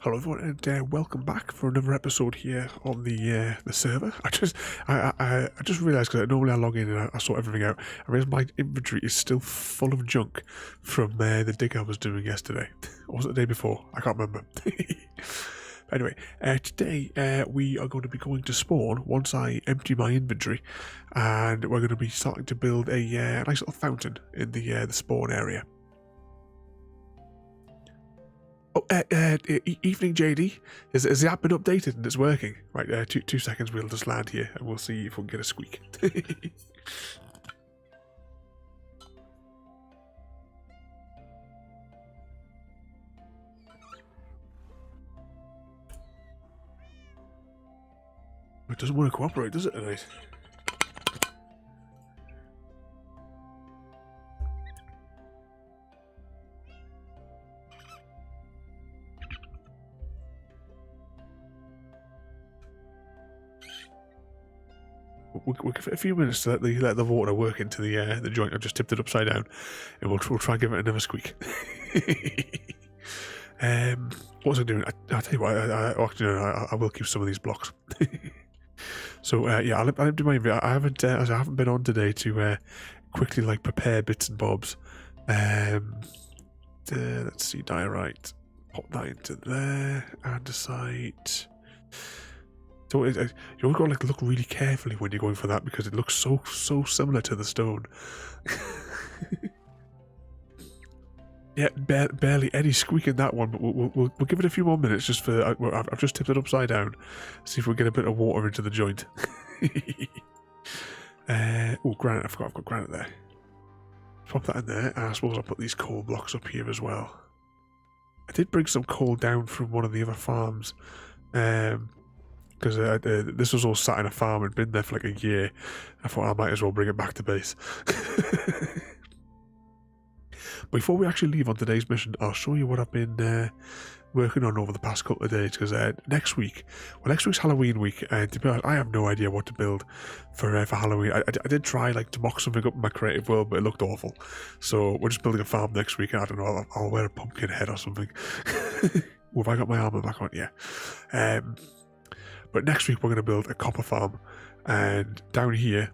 Hello everyone, and welcome back for another episode here on the server. I just realised, because normally I log in and I sort everything out. I realised my inventory is still full of junk from the dig I was doing yesterday. Or was it the day before? I can't remember. Anyway, today we are going to be going to spawn once I empty my inventory, and we're going to be starting to build a nice little fountain in the spawn area. Oh, evening, JD. Has the app been updated and it's working? Right, 2 seconds, we'll just land here and we'll see if we can get a squeak. It doesn't want to cooperate, does it, tonight? We'll give it a few minutes to let the water work into the joint. I've just tipped it upside down, and we'll try and give it another squeak. What was I doing? I'll tell you what. I will keep some of these blocks. So yeah, I'll empty my inventory. I haven't been on today to quickly prepare bits and bobs. Let's see, diorite. Pop that into there. Andesite. So you always got to look really carefully when you're going for that, because it looks so similar to the stone. Yeah, barely any squeak in that one, but we'll give it a few more minutes just for. I've just tipped it upside down, see if we get a bit of water into the joint. Oh, granite! I forgot I've got granite there. Pop that in there, and I suppose I'll put these coal blocks up here as well. I did bring some coal down from one of the other farms. Because this was all sat in a farm and been there for like a year. I thought I might as well bring it back to base. Before we actually leave on today's mission, I'll show you what I've been working on over the past couple of days. Because next week's Halloween week, and to be honest, I have no idea what to build for Halloween. I did try to mock something up in my creative world, but it looked awful. So we're just building a farm next week. I don't know. I'll wear a pumpkin head or something. Have I got my armor back on? Yeah. But next week we're going to build a copper farm, and down here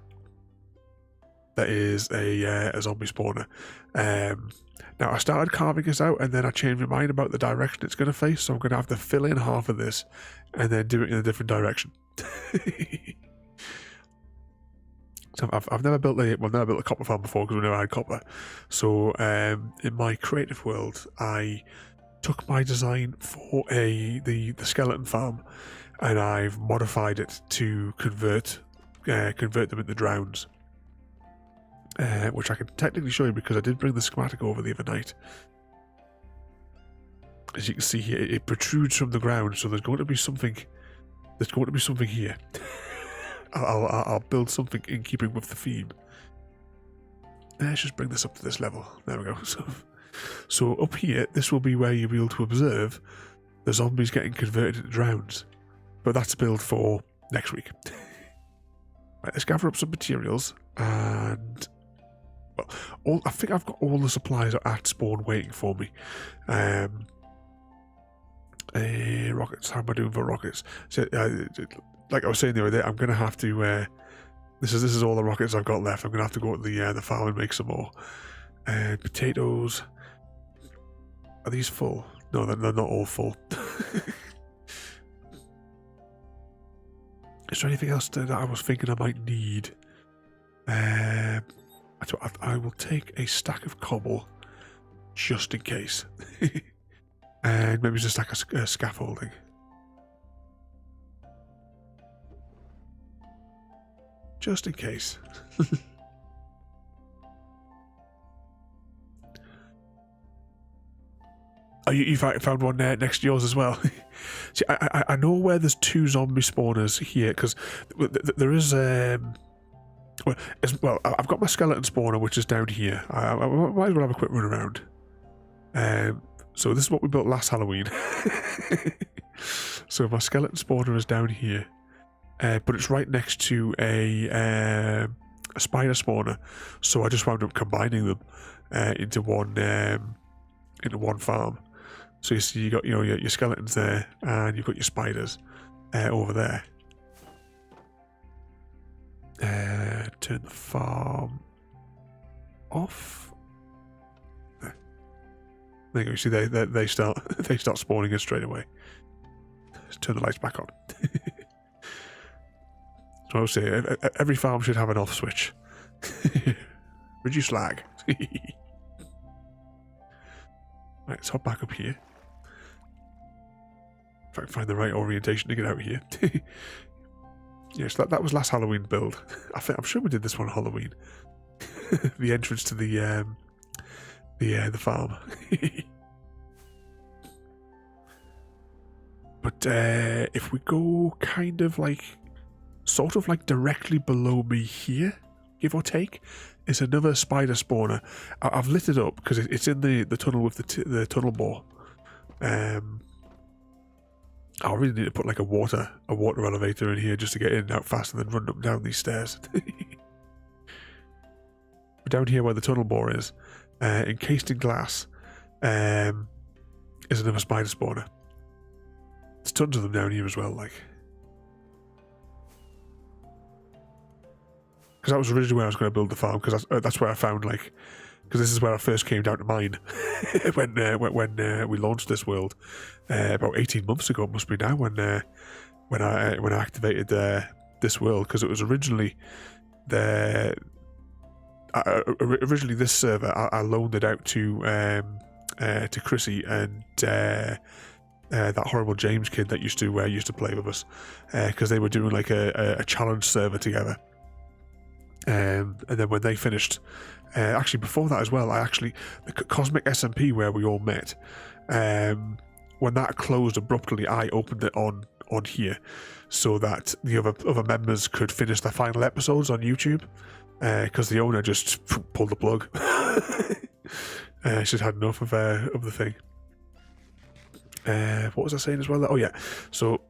there is a zombie spawner. Now I started carving this out, and then I changed my mind about the direction it's going to face, so I'm going to have to fill in half of this and then do it in a different direction. So I've never built a copper farm before, because we never had copper. So in my creative world, I took my design for the skeleton farm, and I've modified it to convert them into drowns, which I can technically show you because I did bring the schematic over the other night. As you can see here, it protrudes from the ground, so there's going to be something. There's going to be something here. I'll build something in keeping with the theme. Let's just bring this up to this level. There we go. So up here, this will be where you'll be able to observe the zombies getting converted into drowns. But that's built for next week. Right, let's gather up some materials, and well, I think I've got all the supplies at spawn waiting for me. Rockets. How am I doing for rockets? So, like I was saying the other day, I'm gonna have to. This is all the rockets I've got left. I'm gonna have to go to the farm and make some more. Potatoes. Are these full? No, they're not all full. Is there anything else that I was thinking I might need? I will take a stack of cobble, just in case. And maybe just a stack of scaffolding. Just in case. Oh, you found one next to yours as well. See, I know where there's 2 zombie spawners here, because there is well, I've got my skeleton spawner, which is down here. I might as well have a quick run around. So this is what we built last Halloween. So my skeleton spawner is down here, but it's right next to a spider spawner. So I just wound up combining them into one farm. So you see, you got your skeletons there, and you've got your spiders over there. Turn the farm off. There you go. You see, they start spawning us straight away. Let's turn the lights back on. So I would say every farm should have an off switch. Reduce lag. Right, let's hop back up here. If I can find the right orientation to get out here. Yes, that was last Halloween build. I'm sure we did this one on Halloween. The entrance to the farm. But if we go kind of like, sort of like directly below me here, give or take, is another spider spawner. I've lit it up because it's in the tunnel with the tunnel bore. I really need to put like a water elevator in here just to get in and out faster than run up and down these stairs. But down here where the tunnel bore is, encased in glass, is another spider spawner. There's tons of them down here as well, like. Because that was originally where I was going to build the farm, because that's where I found, like, because this is where I first came down to mine when we launched this world about 18 months ago. It must be now when I activated this world, because it was originally originally this server I loaned it out to Chrissy and that horrible James kid that used to play with us, because they were doing like a challenge server together. And then when they finished, actually before that as well, the Cosmic SMP where we all met, when that closed abruptly, I opened it on here so that the other members could finish their final episodes on YouTube, because the owner just pulled the plug. She's had enough of the thing. What was I saying as well? Oh yeah, so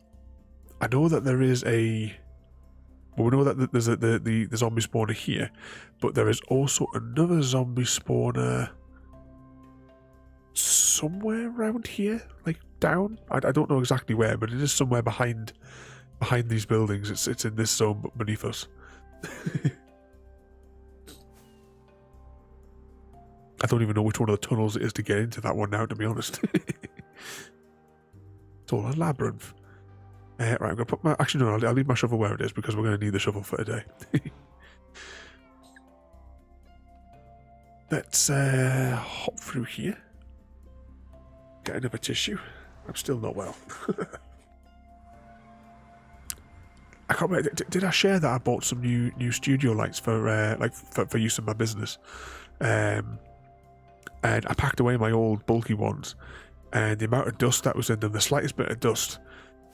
I know that there is we know that there's the zombie spawner here, but there is also another zombie spawner somewhere around here, like down. I don't know exactly where, but it is somewhere behind these buildings. It's in this zone beneath us. I don't even know which one of the tunnels it is to get into that one now, to be honest. It's all a labyrinth. Right, I'm going to put my... Actually, no, I'll leave my shovel where it is, because we're going to need the shovel for today. Let's hop through here. Get another tissue. I'm still not well. I can't remember. Did I share that I bought some new studio lights for use in my business? And I packed away my old bulky ones, and the amount of dust that was in them, the slightest bit of dust,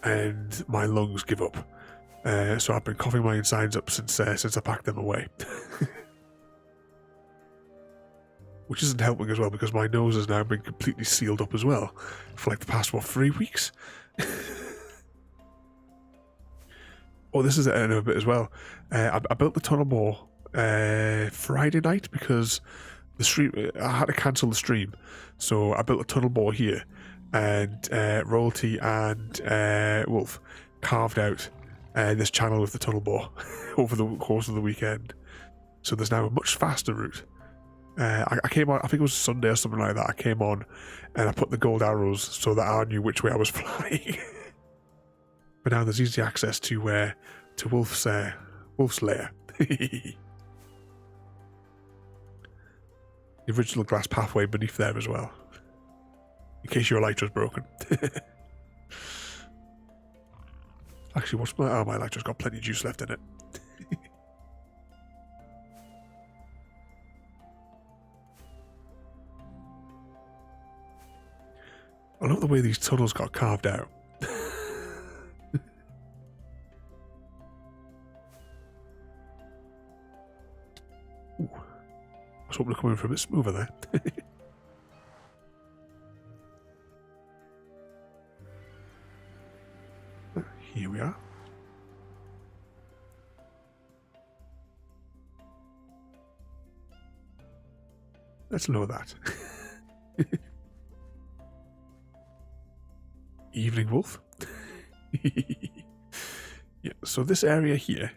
and my lungs give up. So I've been coughing my insides up since I packed them away. Which isn't helping as well, because my nose has now been completely sealed up as well for like the past 3 weeks. Oh, this is another bit as well. I built the tunnel bore Friday night because the stream. I had to cancel the stream, so I built a tunnel bore here. And Royalty and Wolf carved out this channel with the tunnel bore over the course of the weekend. So there's now a much faster route. I came on, I think it was Sunday or something like that. I came on and I put the gold arrows so that I knew which way I was flying. But now there's easy access to Wolf's lair. The original glass pathway beneath there as well. In case your elytra's broken. Actually, what's my... Oh, my elytra's got plenty of juice left in it. I love the way these tunnels got carved out. Ooh. I was hoping to come in for a bit smoother there. Here we are. Let's lower that. evening, Wolf. Yeah, so this area here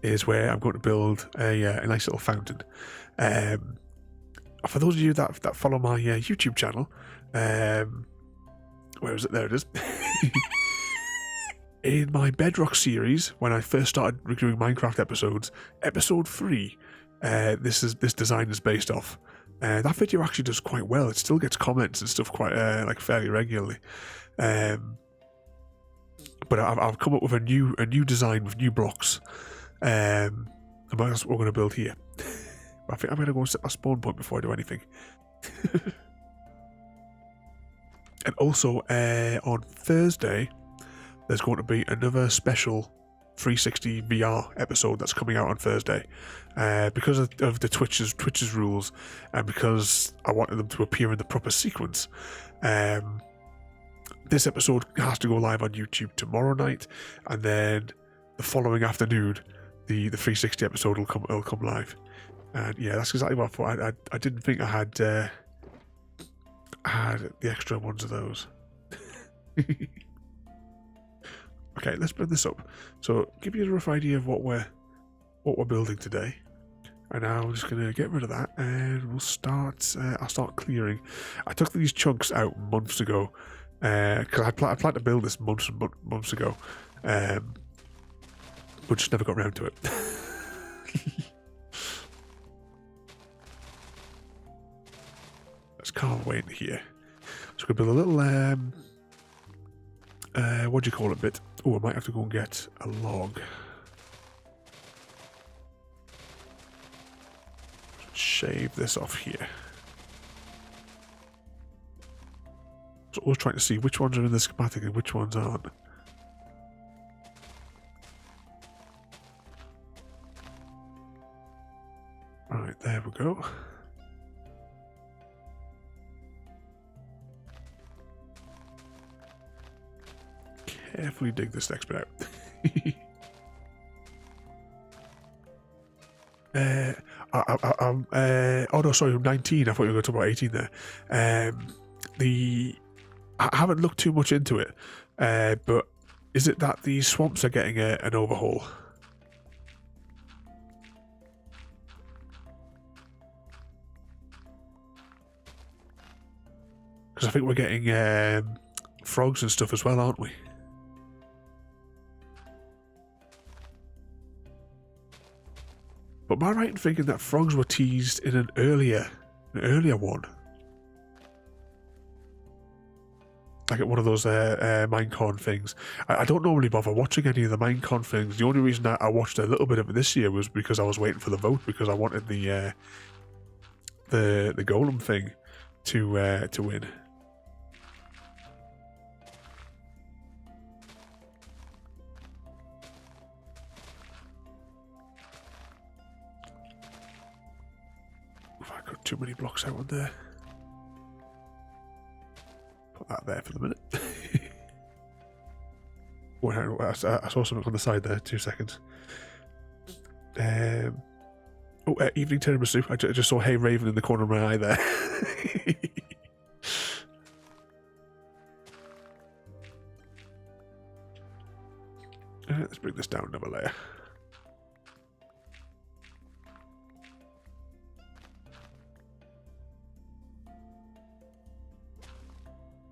is where I'm going to build a nice little fountain. For those of you that follow my YouTube channel, where is it? There it is. In my Bedrock series, when I first started doing Minecraft episodes, episode 3, this design is based off. That video actually does quite well. It still gets comments and stuff quite like fairly regularly. But I've come up with a new design with new blocks. And that's what we're going to build here. I think I'm going to go and set my spawn point before I do anything. And also on Thursday, there's going to be another special 360 VR episode that's coming out on Thursday. Because of the Twitch's rules, and because I wanted them to appear in the proper sequence, this episode has to go live on YouTube tomorrow night, and then the following afternoon, the 360 episode will come live. And yeah, that's exactly what I thought. I didn't think I had the extra ones of those. Okay, let's build this up. So give you a rough idea of what we're building today. And now I'm just gonna get rid of that, and we'll start. I'll start clearing. I took these chunks out months ago. Because I planned to build this months ago, but just never got around to it. Let's carve away into here. So we're going to build a little, what do you call it, bit? Oh, I might have to go and get a log. Shave this off here. So I was trying to see which ones are in the schematic and which ones aren't. Right, there we go. Carefully dig this next bit out. Oh no, sorry, I'm 19. I thought you were going to talk about 18 there. I haven't looked too much into it, but is it that the swamps are getting an overhaul? Because I think we're getting frogs and stuff as well, aren't we? But am I right in thinking that frogs were teased in an earlier one? Like at one of those Minecon things. I don't normally bother watching any of the Minecon things. The only reason I watched a little bit of it this year was because I was waiting for the vote, because I wanted the golem thing to win. If I got too many blocks out on there. Put that there for the minute. Oh, I saw something on the side there. 2 seconds. Evening tiramisu. I just saw Hey Raven in the corner of my eye there. Let's bring this down another layer.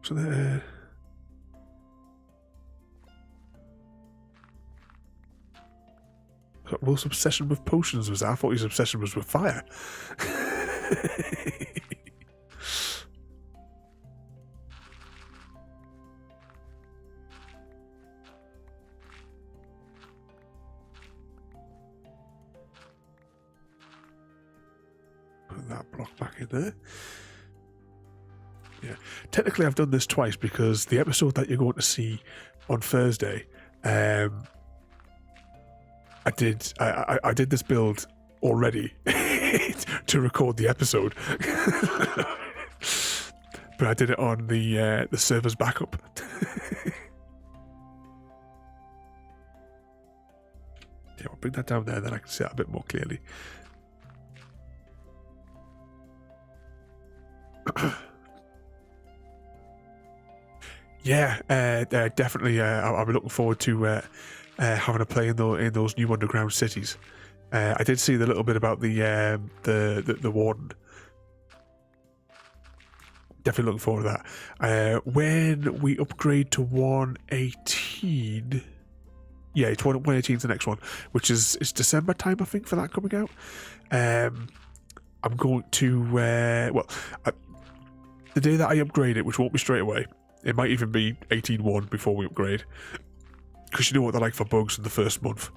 So there. Will's obsession with potions was that? I thought his obsession was with fire. Put that block back in there. Yeah, technically I've done this twice because the episode that you're going to see on Thursday, I did this build already to record the episode, but I did it on the server's backup. Yeah, I'll bring that down there, then I can see it a bit more clearly. yeah, definitely. I'll be looking forward to having a play in those new underground cities. I did see the little bit about the warden. Definitely looking forward to that. When we upgrade to 118, yeah, it's 118 is the next one, which is December time, I think, for that coming out. I'm going to the day that I upgrade it, which won't be straight away. It might even be 18.1 before we upgrade, because you know what they're like for bugs in the first month.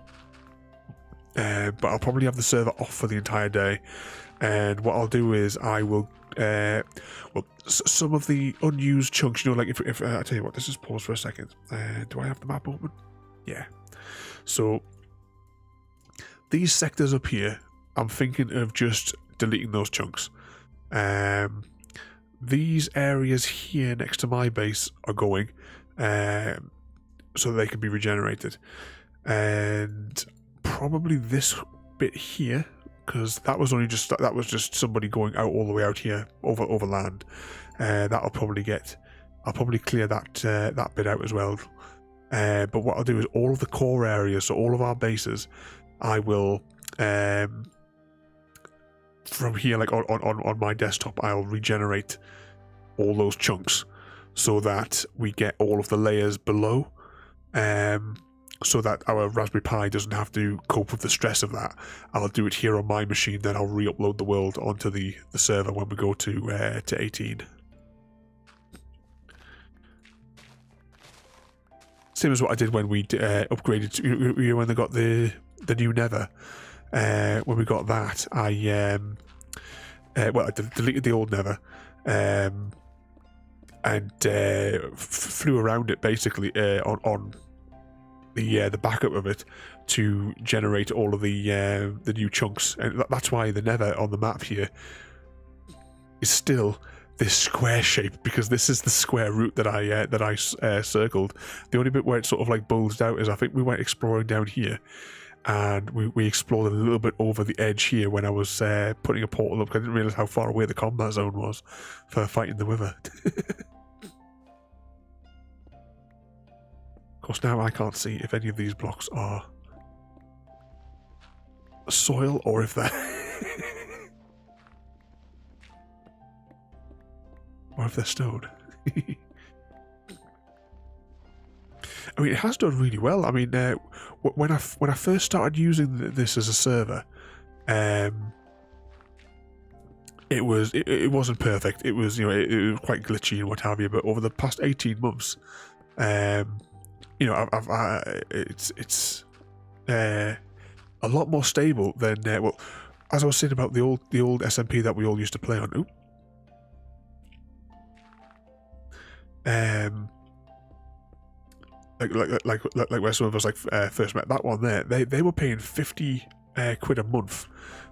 But I'll probably have the server off for the entire day, and what I'll do is I will some of the unused chunks, you know, like if I tell you what, let's just pause for a second. Do I have the map open? Yeah. So these sectors up here, I'm thinking of just deleting those chunks. These areas here next to my base are going, so they can be regenerated, and probably this bit here, because that was just somebody going out all the way out here over land. I'll probably clear that bit out as well. But what I'll do is all of the core areas, so all of our bases, I will from here, like on my desktop, I'll regenerate all those chunks so that we get all of the layers below, so that our Raspberry Pi doesn't have to cope with the stress of that. I'll do it here on my machine, then I'll re-upload the world onto the server when we go to 18. Same as what I did when we upgraded to, when they got the new Nether. When we got that, I I deleted the old Nether, and flew around it basically on the backup of it to generate all of the new chunks, and that's why the Nether on the map here is still this square shape, because this is the square route that I circled. The only bit where it sort of like bulged out is I think we went exploring down here, and we explored a little bit over the edge here when I was putting a portal up, because I didn't realise how far away the combat zone was for fighting the Wither. Of course, now I can't see if any of these blocks are soil or if they're or if they're stone. I mean, it has done really well. I mean, when I first started using this as a server, it wasn't perfect. It was, you know, it was quite glitchy and what have you. But over the past 18 months, you know, it's a lot more stable than well, as I was saying about the old SMP that we all used to play on. Ooh. Like where some of us first met, that one there, they were paying 50 quid a month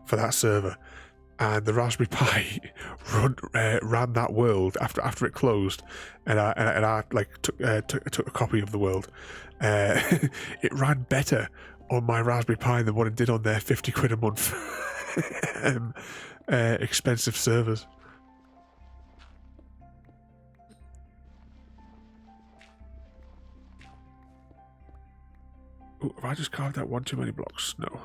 for that server, and the Raspberry Pi ran that world after it closed, and I took a copy of the world. It ran better on my Raspberry Pi than what it did on their 50 quid a month expensive servers. Ooh, have I just carved out one too many blocks? No.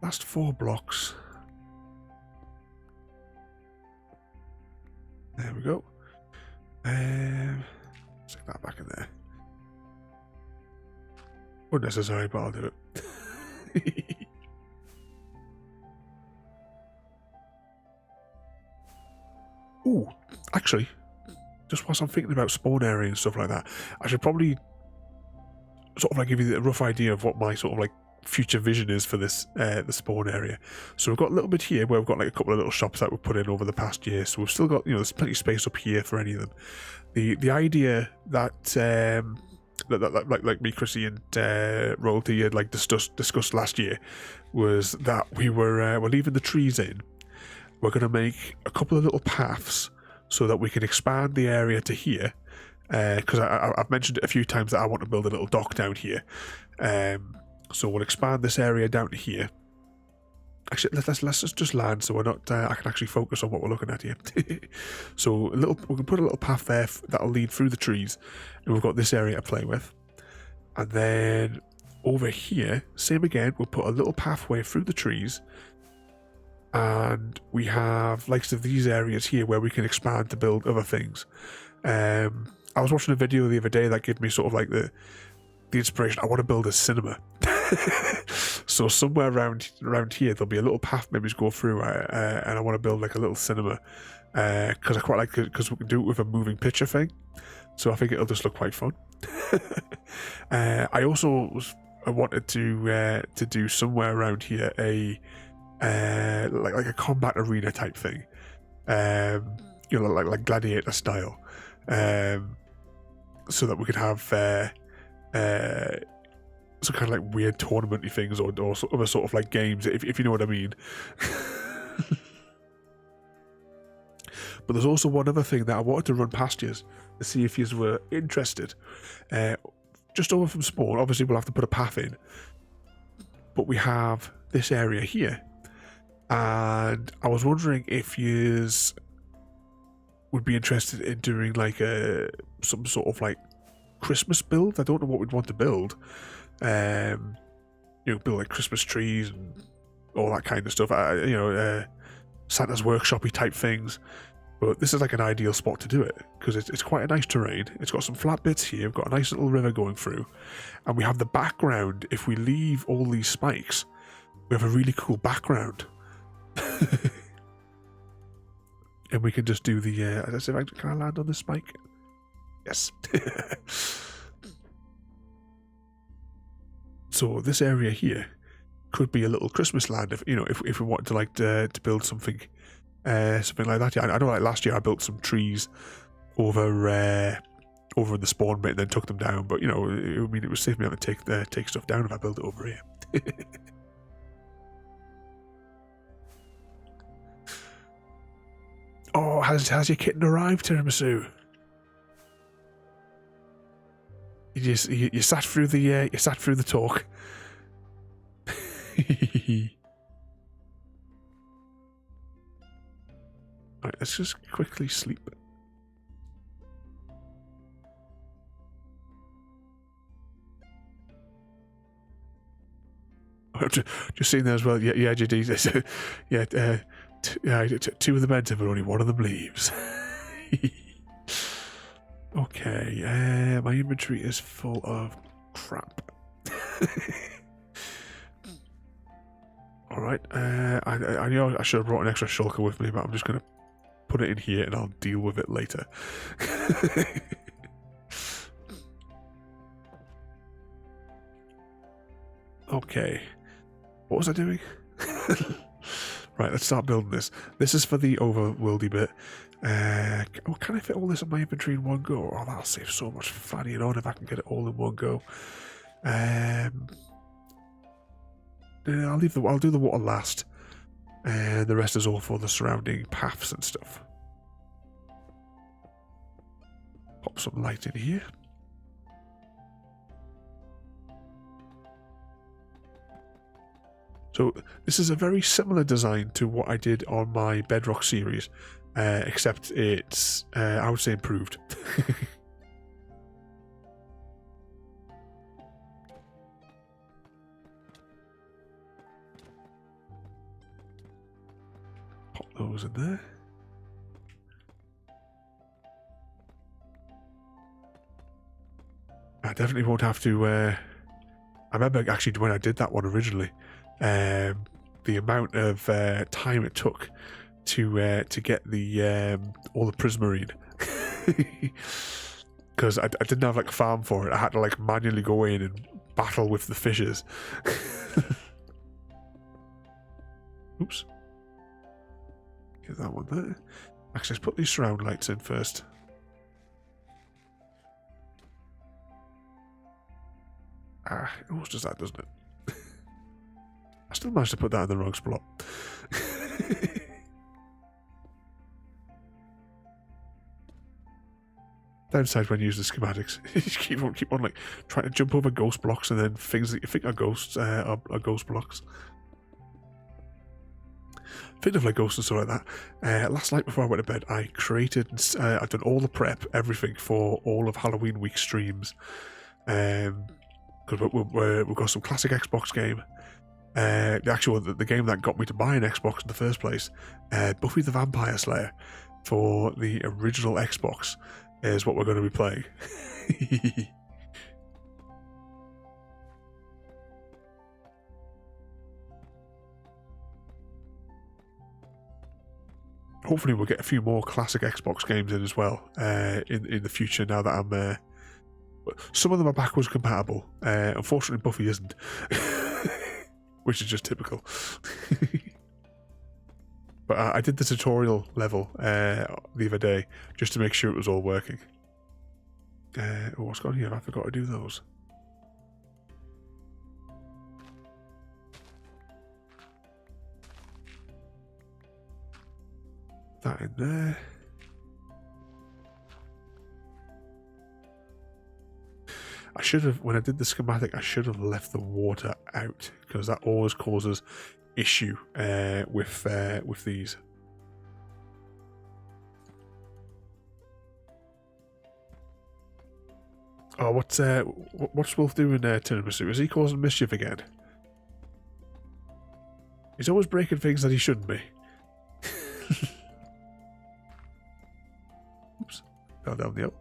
Last 4 blocks. There we go. Stick that back in there. Unnecessary, but I'll do it. Ooh, actually, just whilst I'm thinking about spawn area and stuff like that, I should probably sort of like give you a rough idea of what my sort of like future vision is for this the spawn area. So we've got a little bit here where we've got like a couple of little shops that we've put in over the past year, so we've still got, you know, there's plenty of space up here for any of them. The idea that like me, Chrissy, and Royalty had like discussed last year was that we're leaving the trees in. We're going to make a couple of little paths so that we can expand the area to here, because I've mentioned it a few times that I want to build a little dock down here. So we'll expand this area down to here, Actually, let's just land so we're not. I can actually focus on what we're looking at here. So we can put a little path there that'll lead through the trees, and we've got this area to play with. And then over here, same again. We'll put a little pathway through the trees, and we have likes of these areas here where we can expand to build other things. I was watching a video the other day that gave me sort of like the inspiration. I want to build a cinema. So somewhere around here there'll be a little path maybe to go through, and I want to build like a little cinema, because I quite like it because we can do it with a moving picture thing. So I think it'll just look quite fun. I also wanted to do somewhere around here a like a combat arena type thing, you know, like gladiator style, so that we could have some kind of like weird tournament-y things or other sort of like games, if you know what I mean. But there's also one other thing that I wanted to run past you to see if you were interested. Just over from spawn, obviously we'll have to put a path in, but we have this area here, and I was wondering if you would be interested in doing like some sort of like Christmas build. I don't know what we'd want to build. You know, build like Christmas trees and all that kind of stuff. You know, Santa's workshopy type things. But this is like an ideal spot to do it because it's quite a nice terrain. It's got some flat bits here. We've got a nice little river going through, and we have the background. If we leave all these spikes, we have a really cool background. And we can just do the. Can I land on this spike? Yes. So this area here could be a little Christmas land if you know if we wanted to like to build something like that. Yeah, I know like last year I built some trees over in the spawn bit and then took them down, but you know, I mean, it would save me having to take stuff down if I build it over here. Oh, has your kitten arrived, Tiramisu? You sat through the talk. Right, let's just quickly sleep. Just seeing there as well. Yeah, GD. Yeah, two of them enter, but only one of them leaves. Okay, my inventory is full of crap. Alright, I know I should have brought an extra shulker with me, but I'm just going to put it in here and I'll deal with it later. Okay, what was I doing? Right, let's start building this. This is for the overworldy bit. Can I fit all this in my inventory in one go? Oh, that'll save so much fannying on if I can get it all in one go. I'll do the water last, and the rest is all for the surrounding paths and stuff. Pop some light in here. So this is a very similar design to what I did on my Bedrock series, except it's, I would say, improved. Pop those in there. I definitely won't have to, I remember actually when I did that one originally, the amount of time it took to get the all the prismarine, because I didn't have like a farm for it. I had to like manually go in and battle with the fishes. Oops, get that one there. Actually, let's put these surround lights in first. It always does that, doesn't it? I still managed to put that in the wrong spot. Downside when you use the schematics, you just keep on like trying to jump over ghost blocks, and then things that you think are ghosts are ghost blocks. Think of like ghosts and stuff like that. Last night before I went to bed, I created, I've done all the prep, everything for all of Halloween week streams. Because we've got some classic Xbox game. The game that got me to buy an Xbox in the first place, Buffy the Vampire Slayer, for the original Xbox, is what we're going to be playing. Hopefully we'll get a few more classic Xbox games in as well in the future, now that I'm... some of them are backwards compatible. Unfortunately, Buffy isn't. Which is just typical. But I did the tutorial level the other day, just to make sure it was all working. What's gone here? I forgot to do those. That in there. I should have, when I did the schematic, I should have left the water out, because that always causes issue with these. Oh, what's Wolf doing there, Tiramisu? Is he causing mischief again? He's always breaking things that he shouldn't be. Oops, fell down the hill.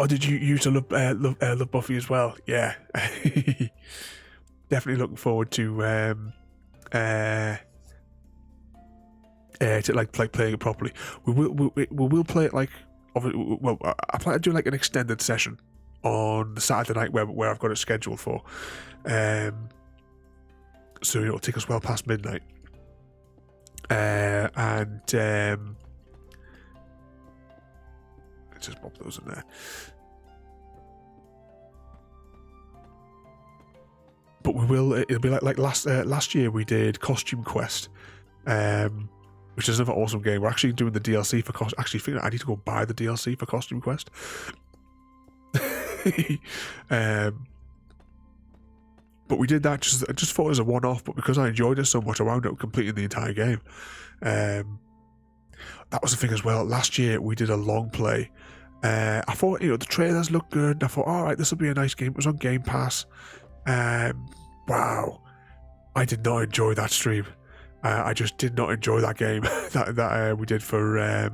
Oh, did you used to love Buffy as well? Yeah, definitely looking forward to like playing it properly. We will play it like, well, I plan to do like an extended session on the Saturday night where I've got it scheduled for, so it'll take us well past midnight, and let's just pop those in there. But we will. It'll be like last year we did Costume Quest, which is another awesome game. We're actually doing the DLC for Actually, thinking I need to go buy the DLC for Costume Quest. But we did that just thought it was a one-off. But because I enjoyed it so much, I wound up completing the entire game. That was the thing as well. Last year we did a long play. I thought, the trailers looked good. I thought, all right, this will be a nice game. It was on Game Pass. Wow, I did not enjoy that stream. I just did not enjoy that game that we did for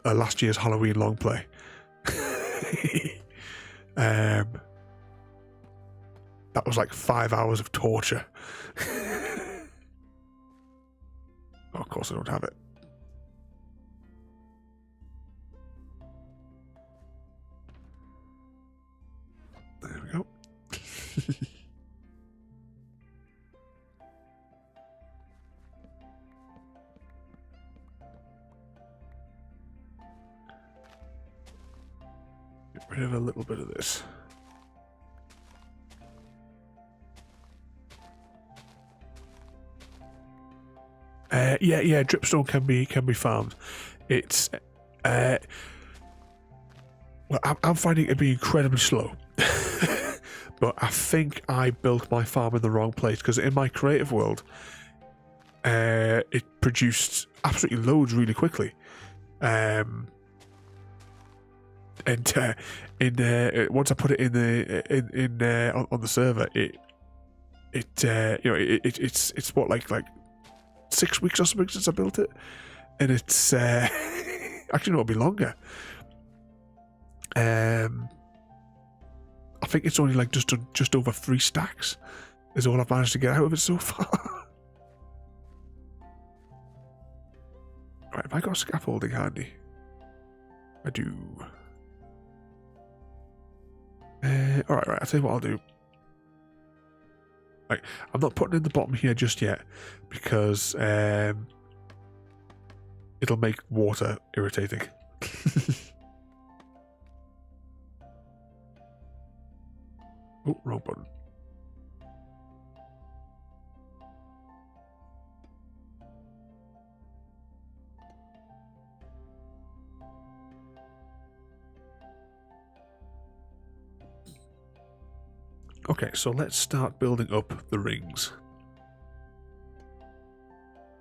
last year's Halloween long play. That was like 5 hours of torture. Oh, of course I don't have it. There we go. Get rid of a little bit of this. Yeah, dripstone can be farmed. It's well, I'm finding it to be incredibly slow. But I think I built my farm in the wrong place, because in my creative world, it produced absolutely loads really quickly. And once I put it on the server, it's what like 6 weeks or something since I built it, and it's actually no, it'll be longer. I think it's only like just over 3 stacks is all I've managed to get out of it so far. Right, have I got scaffolding handy? I do. Alright, I'll tell you what I'll do. Right, I'm not putting in the bottom here just yet, because it'll make water irritating. Oh, wrong button. Okay, so let's start building up the rings.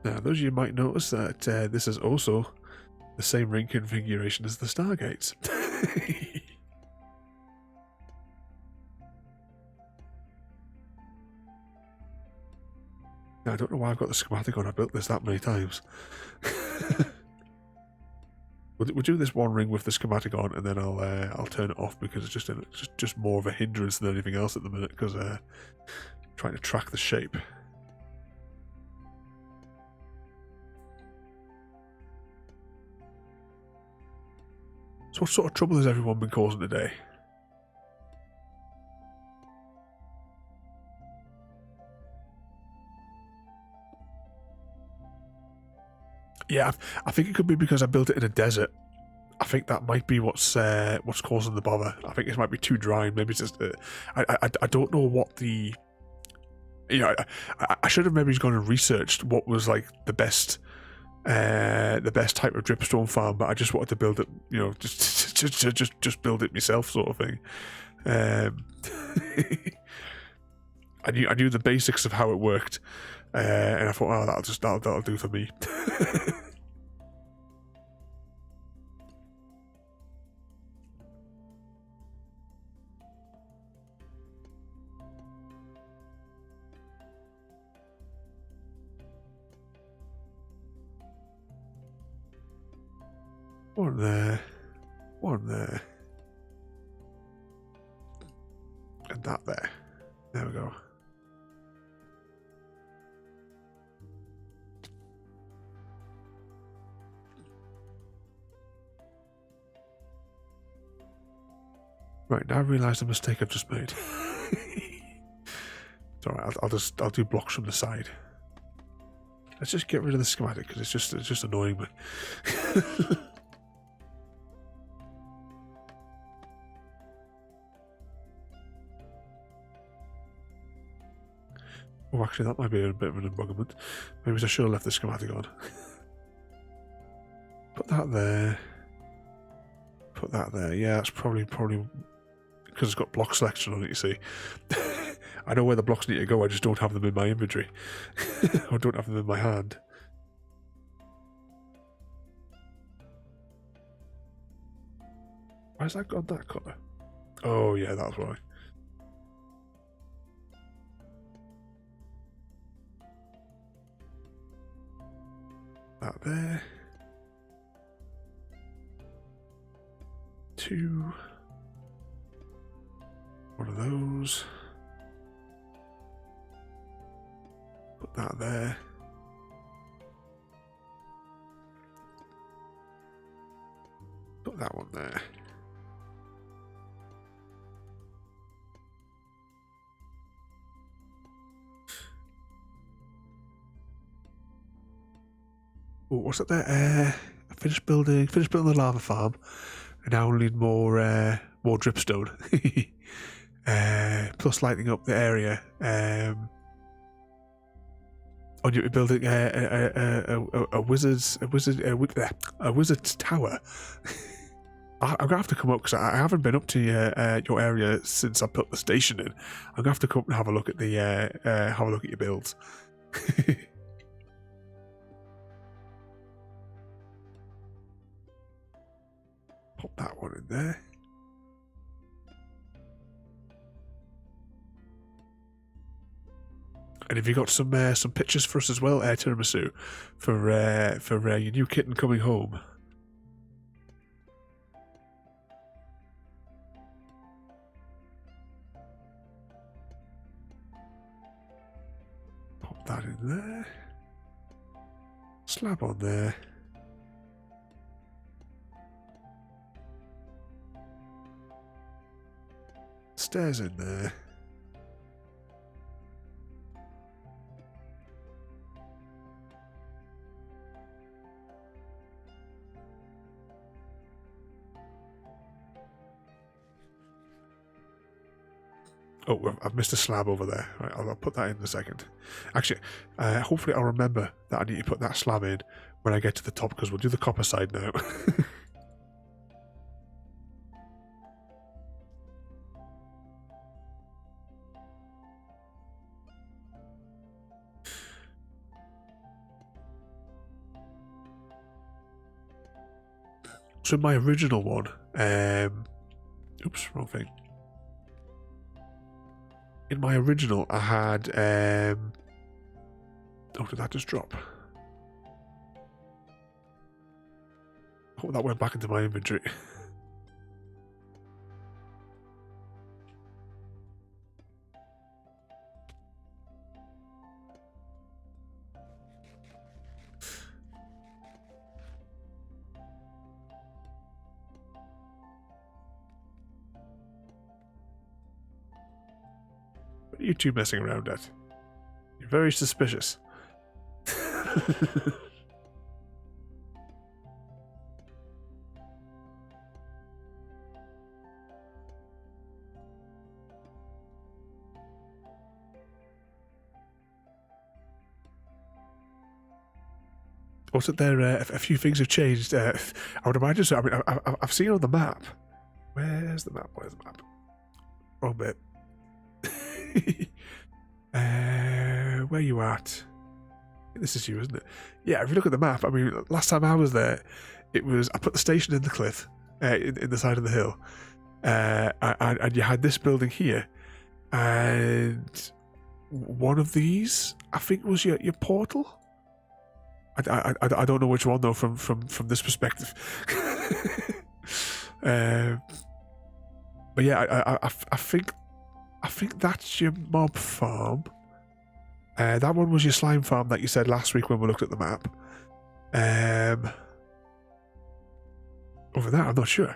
Now, those of you might notice that this is also the same ring configuration as the Stargates. Now, I don't know why I've got the schematic on. I built this that many times. We'll do this one ring with the schematic on, and then I'll turn it off because it's just more of a hindrance than anything else at the minute. Because trying to track the shape. So, what sort of trouble has everyone been causing today? Yeah, I think it could be because I built it in a desert. I think that might be what's causing the bother. I think it might be too dry. Maybe it's just I don't know what the I should have maybe gone and researched what was like the best type of dripstone farm, but I just wanted to build it, just build it myself, sort of thing. I knew the basics of how it worked, and I thought, oh, that'll do for me. One there, and that there. There we go. Right, now I realise the mistake I've just made. It's alright, I'll do blocks from the side. Let's just get rid of the schematic because it's just annoying me. Oh, actually, that might be a bit of an embuggerment. Maybe I should have left the schematic on. Put that there. Put that there. Yeah, that's probably because it's got block selection on it, you see. I know where the blocks need to go, I just don't have them in my inventory. I don't have them in my hand. Why has that got that colour? Oh, yeah, that's why. That there. 2. One of those. Put that there. Put that one there. Oh, what's that there? Finished building the lava farm. And now we need more dripstone. Plus lighting up the area. You're building a wizard's tower. I'm gonna have to come up because I haven't been up to your area since I put the station in. I'm gonna have to come up and have a look at your builds. Pop that one in there. And have you got some pictures for us as well, Tiramisu, for your new kitten coming home? Pop that in there. Slab on there. Stairs in there. Oh, I've missed a slab over there. Right, I'll put that in a second. Actually, hopefully I'll remember that I need to put that slab in when I get to the top, because we'll do the copper side now. So my original one, oops, wrong thing. In my original, I had, oh, did that just drop? Oh, that went back into my inventory. What are you two messing around at? You're very suspicious. Also, there a few things have changed. I would imagine so. I mean, I've seen on the map. Where's the map? Where's the map? Wrong bit. Where you at? This is you, isn't it? Yeah, if you look at the map, I mean, last time I was there, it was, I put the station in the cliff, in the side of the hill, and you had this building here, and one of these, I think, was your portal. I don't know which one though from this perspective. But yeah, I think that's your mob farm. That one was your slime farm that you said last week when we looked at the map. Over there, I'm not sure.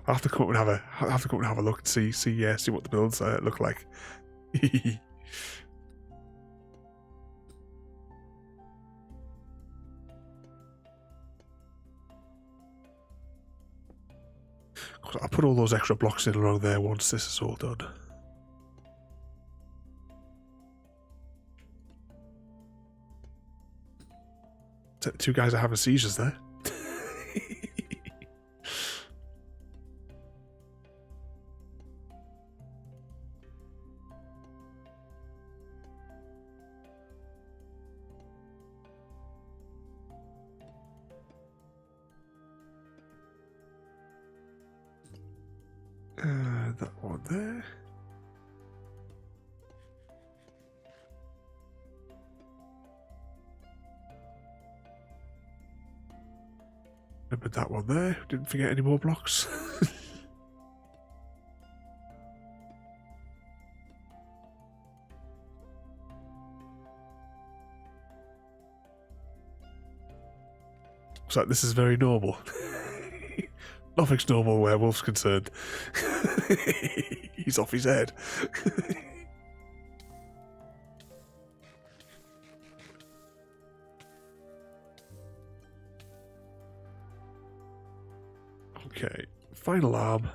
I'll have to come up and have a look and see what the builds look like. I'll put all those extra blocks in along there once this is all done. Two guys are having seizures there. That one there. Remember that one there. Didn't forget any more blocks. So this is very normal. Nothing's normal where Wolf's concerned. He's off his head. Okay, final arm.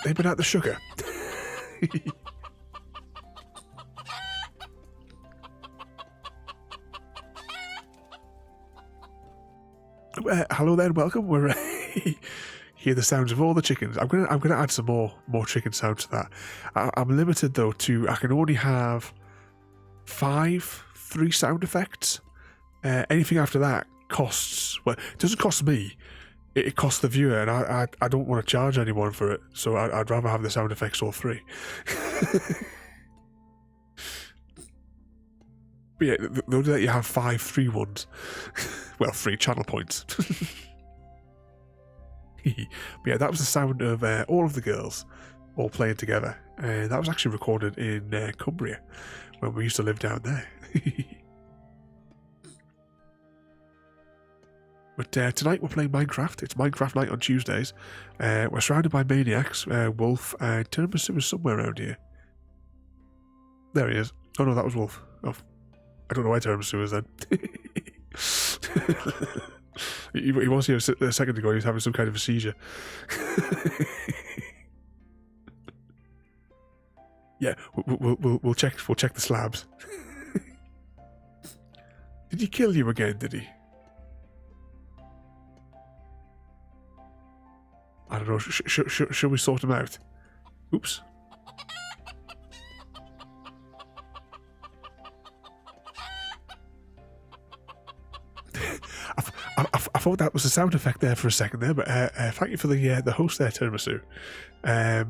They've been at the sugar. Hello there and welcome. We're hear the sounds of all the chickens. I'm gonna add some more chicken sounds to that. I'm limited though to I can only have 3 sound effects. Anything after that costs. Well, it doesn't cost me. It costs the viewer, and I don't want to charge anyone for it, so I'd rather have the sound effects all 3. But yeah, they'll let you have 5 free ones. Well, 3 channel points. But yeah, that was the sound of all of the girls all playing together. And that was actually recorded in Cumbria, when we used to live down there. But tonight we're playing Minecraft. It's Minecraft night on Tuesdays. We're surrounded by maniacs. Wolf and Tiramisu is somewhere around here. There he is. Oh no, that was Wolf. Oh, I don't know where Tiramisu is then. He was here a second ago. He was having some kind of a seizure. Yeah, we'll check the slabs. Did he kill you again? Did he? I don't know. Shall we sort him out? Oops. I thought that was a sound effect there for a second there, but thank you for the host there, Tiramisu. I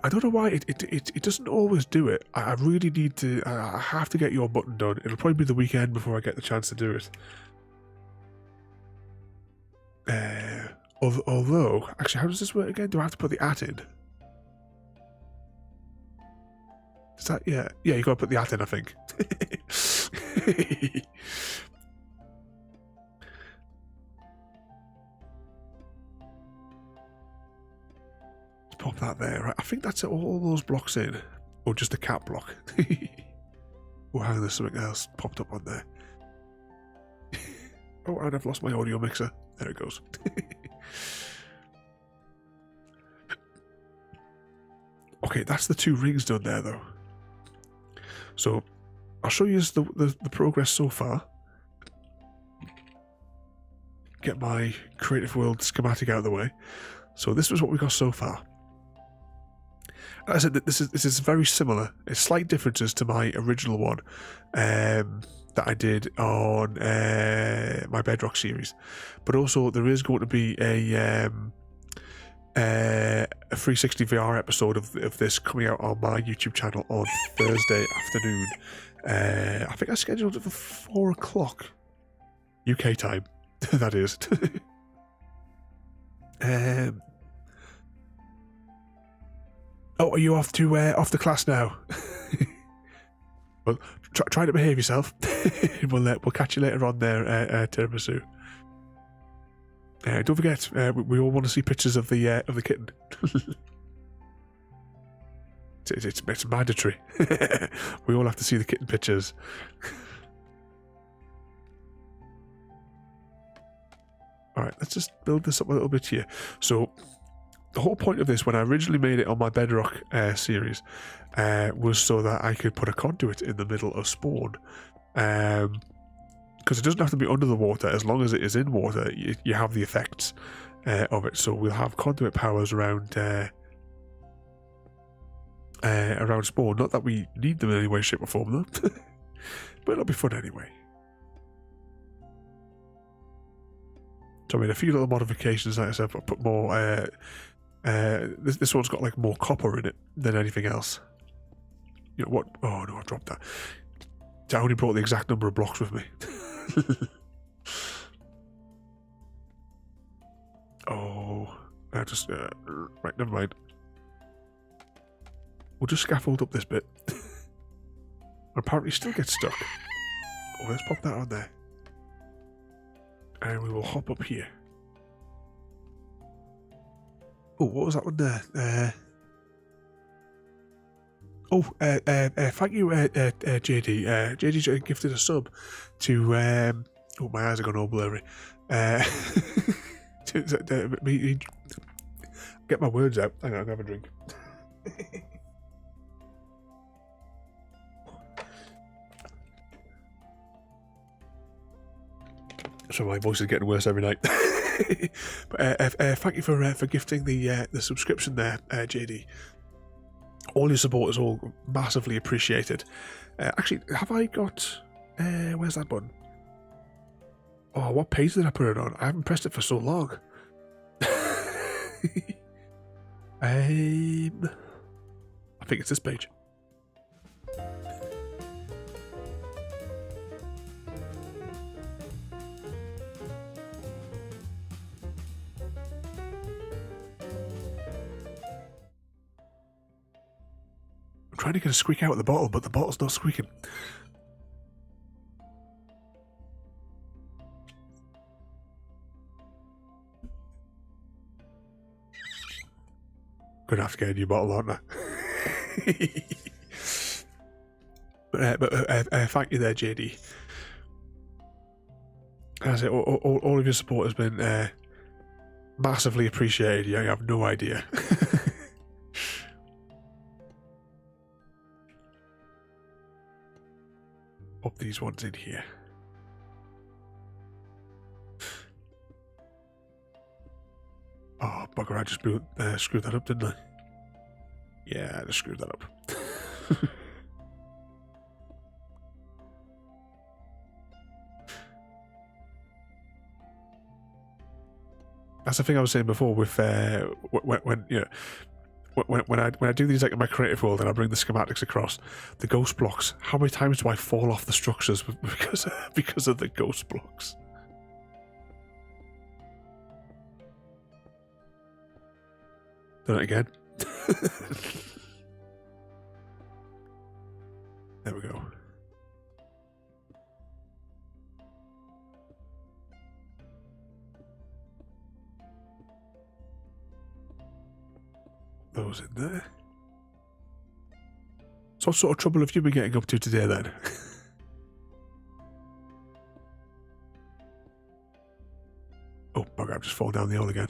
don't know why it doesn't always do it. I really need to. I have to get your button done. It'll probably be the weekend before I get the chance to do it. Although, actually, how does this work again? Do I have to put the at in? Is that yeah? You got to put the at in, I think. Pop that there, right? I think that's all those blocks in, or just a cap block. Oh, hang on, there's something else popped up on there. Oh, and I've lost my audio mixer. There it goes. Okay, that's the 2 rings done there, though. So I'll show you the progress so far. Get my Creative World schematic out of the way. So this was what we got so far. As I said, this is very similar. It's slight differences to my original one that I did on my Bedrock series, but also there is going to be a 360 VR episode of this coming out on my YouTube channel on Thursday afternoon. I think I scheduled it for 4 o'clock UK time. That is. Oh, are you off to class now? Well, try to behave yourself. We'll catch you later on there, Tiramisu. Don't forget, we all want to see pictures of the kitten. It's mandatory. We all have to see the kitten pictures. All right, let's just build this up a little bit here. So the whole point of this, when I originally made it on my Bedrock series, was so that I could put a conduit in the middle of spawn. Because it doesn't have to be under the water. As long as it is in water, you have the effects of it. So we'll have conduit powers around spawn. Not that we need them in any way, shape or form, though. But it'll be fun anyway. So I made a few little modifications. Like I said, I put more... this one's got like more copper in it than anything else. You know what? Oh no, I dropped that. I only brought the exact number of blocks with me. Oh, I just right. Never mind. We'll just scaffold up this bit. Apparently, still gets stuck. Oh, let's pop that on there, and we will hop up here. Oh, what was that one there? Thank you, JD. JD gifted a sub to. Oh, my eyes are gone all blurry. Get my words out. Hang on, I'll have a drink. So my voice is getting worse every night. But thank you for gifting the subscription there, JD. All your support is all massively appreciated. Actually, have I got... where's that button? Oh, what page did I put it on? I haven't pressed it for so long. I think it's this page. Trying to get a squeak out of the bottle, but the bottle's not squeaking. Gonna have to get a new bottle, aren't I? but thank you there, JD. As I say, all of your support has been massively appreciated. Yeah, you have no idea. Pop these ones in here. Oh, bugger, I just screwed that up, didn't I? Yeah, I just screwed that up. That's the thing I was saying before with when you know when I do these like in my creative world and I bring the schematics across the ghost blocks. How many times do I fall off the structures because of the ghost blocks? Done it again. There we go. Those in there. So what sort of trouble have you been getting up to today then? Oh, bugger, I've just fallen down the hole again.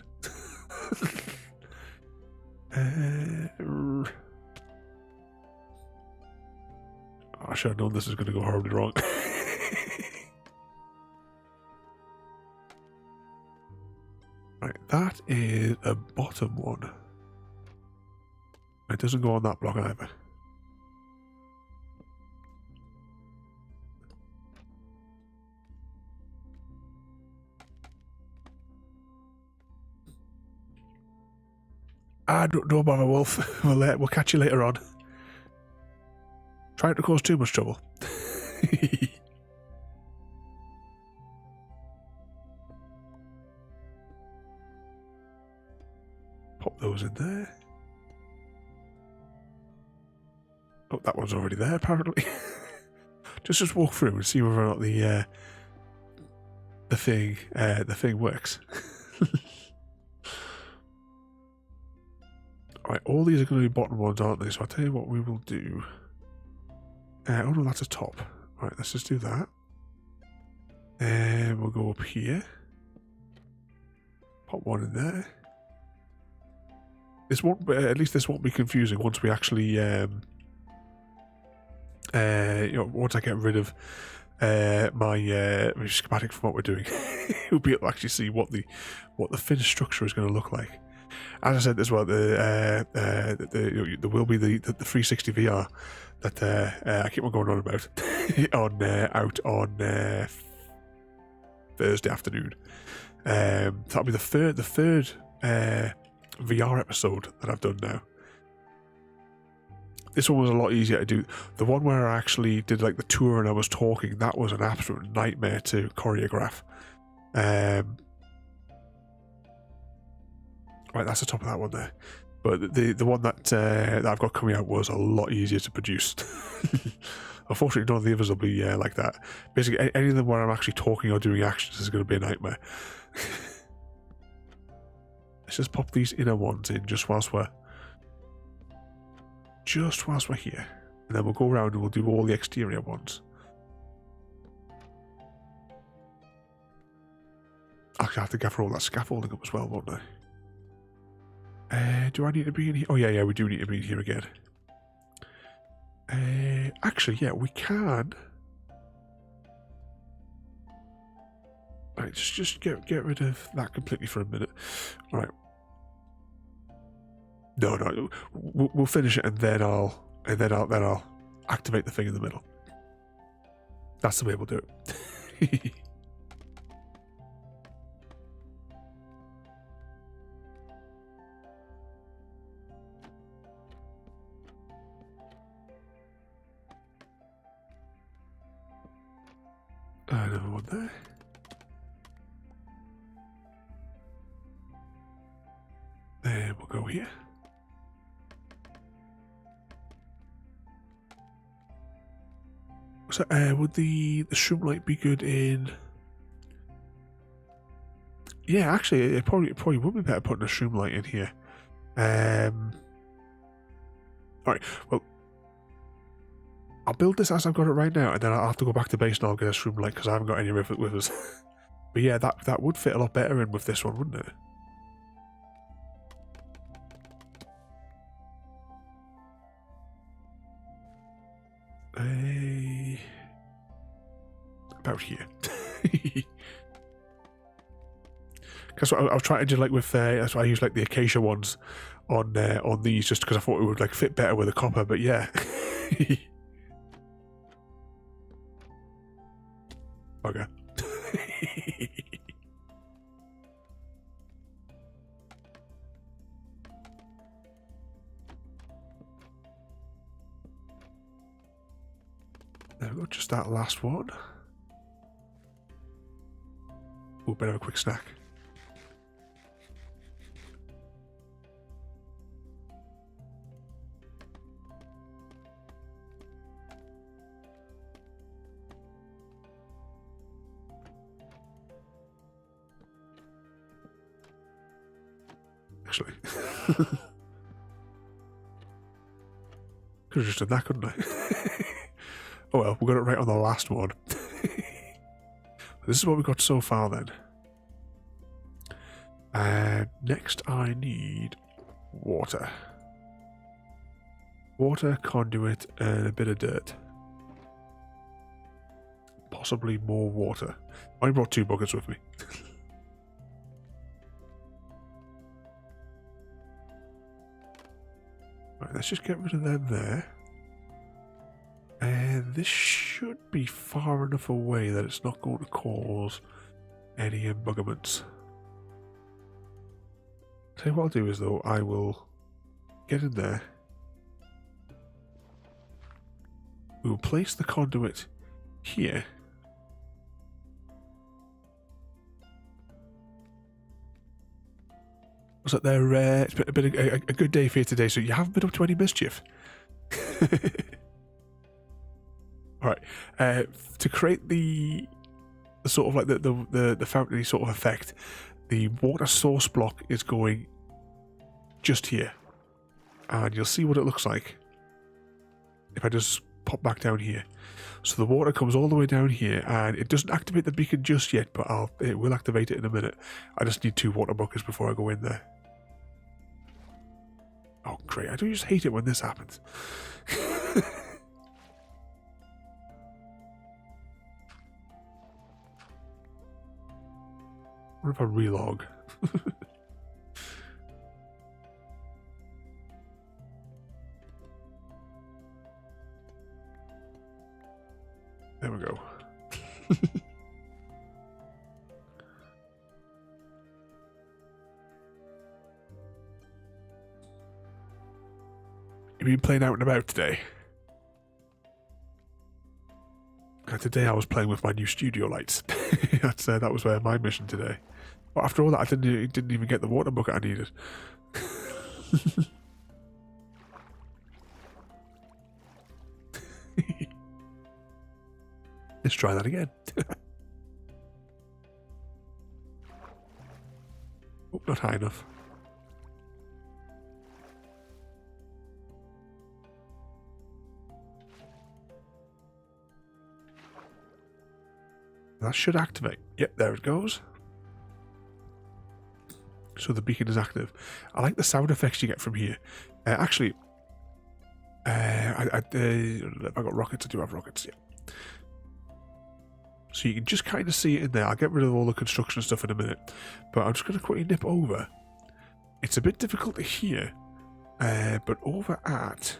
I should have known this was going to go horribly wrong. Right, that is a bottom one. It doesn't go on that block either. Don't bother, Wolf. We'll catch you later on. Trying to cause too much trouble. Pop those in there. Oh, that one's already there, apparently. just walk through and see whether or not the thing works. Alright, all these are going to be bottom ones, aren't they? So I'll tell you what we will do. Oh no, that's a top. Alright, let's just do that. And we'll go up here. Pop one in there. This won't, at least this won't be confusing once we actually, you know, once I get rid of my schematic from what we're doing. We'll be able to actually see what the finished structure is going to look like. As I said as well, there will be the 360 VR that I keep on going on about out on Thursday afternoon. That'll be the third VR episode that I've done now. This one was a lot easier to do. The one where I actually did like the tour and I was talking, that was an absolute nightmare to choreograph. Right, that's the top of that one there. But the one that I've got coming out was a lot easier to produce. Unfortunately, none of the others will be like that. Basically, any of them where I'm actually talking or doing actions is going to be a nightmare. Let's just pop these inner ones in just whilst we're here. And then we'll go around and we'll do all the exterior ones. I'll have to gather all that scaffolding up as well, won't I? Do I need to be in here? Oh yeah, we do need to be in here again. Actually, yeah, we can. Right, just get rid of that completely for a minute. Right. No, we'll finish it and then I'll activate the thing in the middle. That's the way we'll do it. Another one there. Then we'll go here. So, would the shroom light be good in? Yeah, actually, it probably would be better putting a shroom light in here. Alright, well, I'll build this as I've got it right now, and then I'll have to go back to base and I'll get a shroom light because I haven't got any with us. But yeah, that would fit a lot better in with this one, wouldn't it? About here. That's what I was trying to do, like with that's why I use like the acacia ones on these, just because I thought it would like fit better with the copper. But yeah. Okay. There we go, just that last one. Oh, better have a quick snack. Actually. Could have just done that, couldn't I? Oh well, we got it right on the last one. This is what we got so far then. Next I need water. Water, conduit, and a bit of dirt. Possibly more water. I brought 2 buckets with me. Right, let's just get rid of them there. And this should be far enough away that it's not going to cause any embuggerments. Tell you what I'll do is, though, I will get in there. We will place the conduit here. Was that there? It's been a good day for you today, so you haven't been up to any mischief. Alright, to create the sort of like the fountain sort of effect, the water source block is going just here. And you'll see what it looks like if I just pop back down here. So the water comes all the way down here, and it doesn't activate the beacon just yet, but it will activate it in a minute. I just need 2 water buckets before I go in there. Oh great, I do just hate it when this happens. What if I relog? There we go. You've been playing out and about today? Today I was playing with my new studio lights. That was my mission today. But after all that, I didn't even get the water bucket I needed. Let's try that again. Oh, not high enough. That should activate. Yep, there it goes. So the beacon is active. I like the sound effects you get from here. Actually, I got rockets. I do have rockets, yeah. So you can just kind of see it in there. I'll get rid of all the construction stuff in a minute. But I'm just going to quickly nip over. It's a bit difficult to hear. But over at